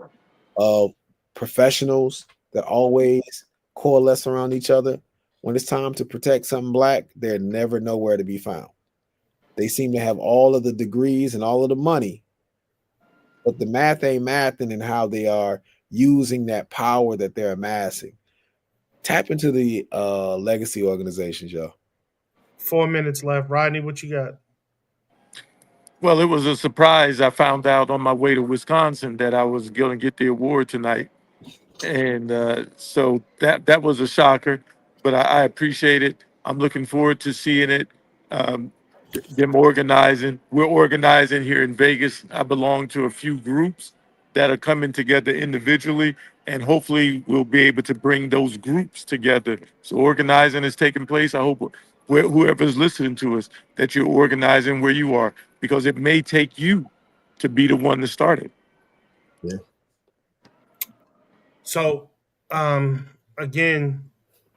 of professionals that always coalesce around each other. When it's time to protect something black, they're never nowhere to be found. They seem to have all of the degrees and all of the money, but the math ain't mathing in how they are using that power that they're amassing. Tap into the legacy organizations, y'all. 4 minutes left. Rodney, what you got? Well, it was a surprise. I found out on my way to Wisconsin that I was going to get the award tonight, and so that was a shocker. But I appreciate it. I'm looking forward to seeing it. Um, them organizing. We're organizing here in Vegas. I belong to a few groups that are coming together individually, and hopefully we'll be able to bring those groups together. So organizing is taking place. I hope whoever's listening to us, that you're organizing where you are, because it may take you to be the one to start it. Yeah. So, again,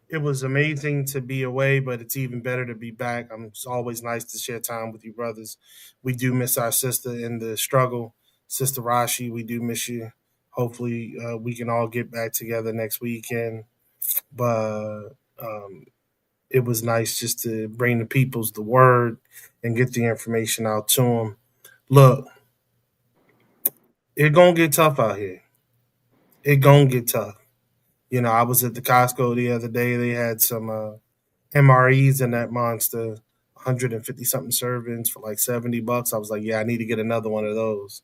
it was amazing to be away, but it's even better to be back. It's always nice to share time with you, brothers. We do miss our sister in the struggle, Sister Rashi. We do miss you. Hopefully, we can all get back together next weekend. But it was nice just to bring the peoples the word and get the information out to them. Look, it gonna get tough out here. It gonna get tough. You know, I was at the Costco the other day. They had some MREs in that monster, 150 something servings for like $70. I was like, yeah, I need to get another one of those.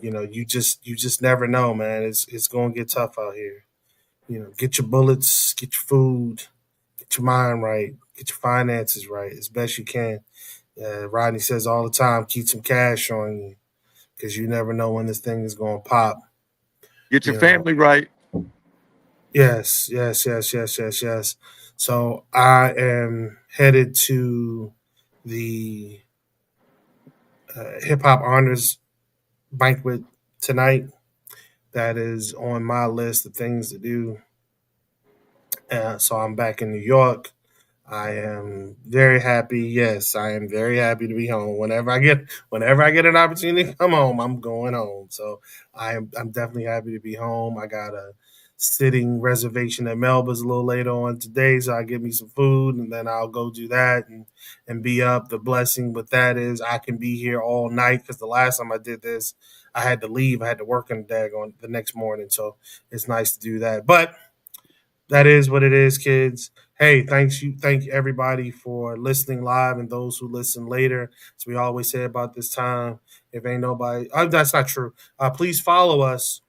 You know, you just never know, man. It's gonna get tough out here. You know, get your bullets, get your food, get your mind right, get your finances right as best you can. Rodney says all the time, keep some cash on you because you never know when this thing is going to pop. Get your You know, family right. yes, yes, yes, yes, yes, yes. So I am headed to the hip hop honors banquet tonight. That is on my list of things to do. So I'm back in New York. I am very happy. Yes, I am very happy to be home. Whenever I get an opportunity to come home, I'm going home. So I'm definitely happy to be home. I got a sitting reservation at Melba's a little later on today, so I get me some food and then I'll go do that and be up. The blessing with that is I can be here all night because the last time I did this, I had to leave. I had to work on the dag on the next morning, so it's nice to do that. But that is what it is, kids. Hey, thank everybody for listening live and those who listen later. As we always say about this time, if ain't nobody, that's not true. Please follow us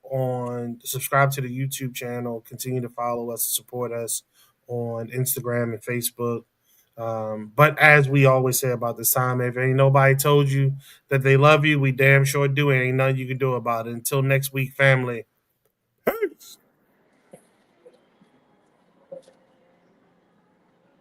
subscribe to the YouTube channel, continue to follow us and support us on Instagram and Facebook. But as we always say about this time, if ain't nobody told you that they love you, we damn sure do. Ain't nothing you can do about it. Until next week, family. Peace.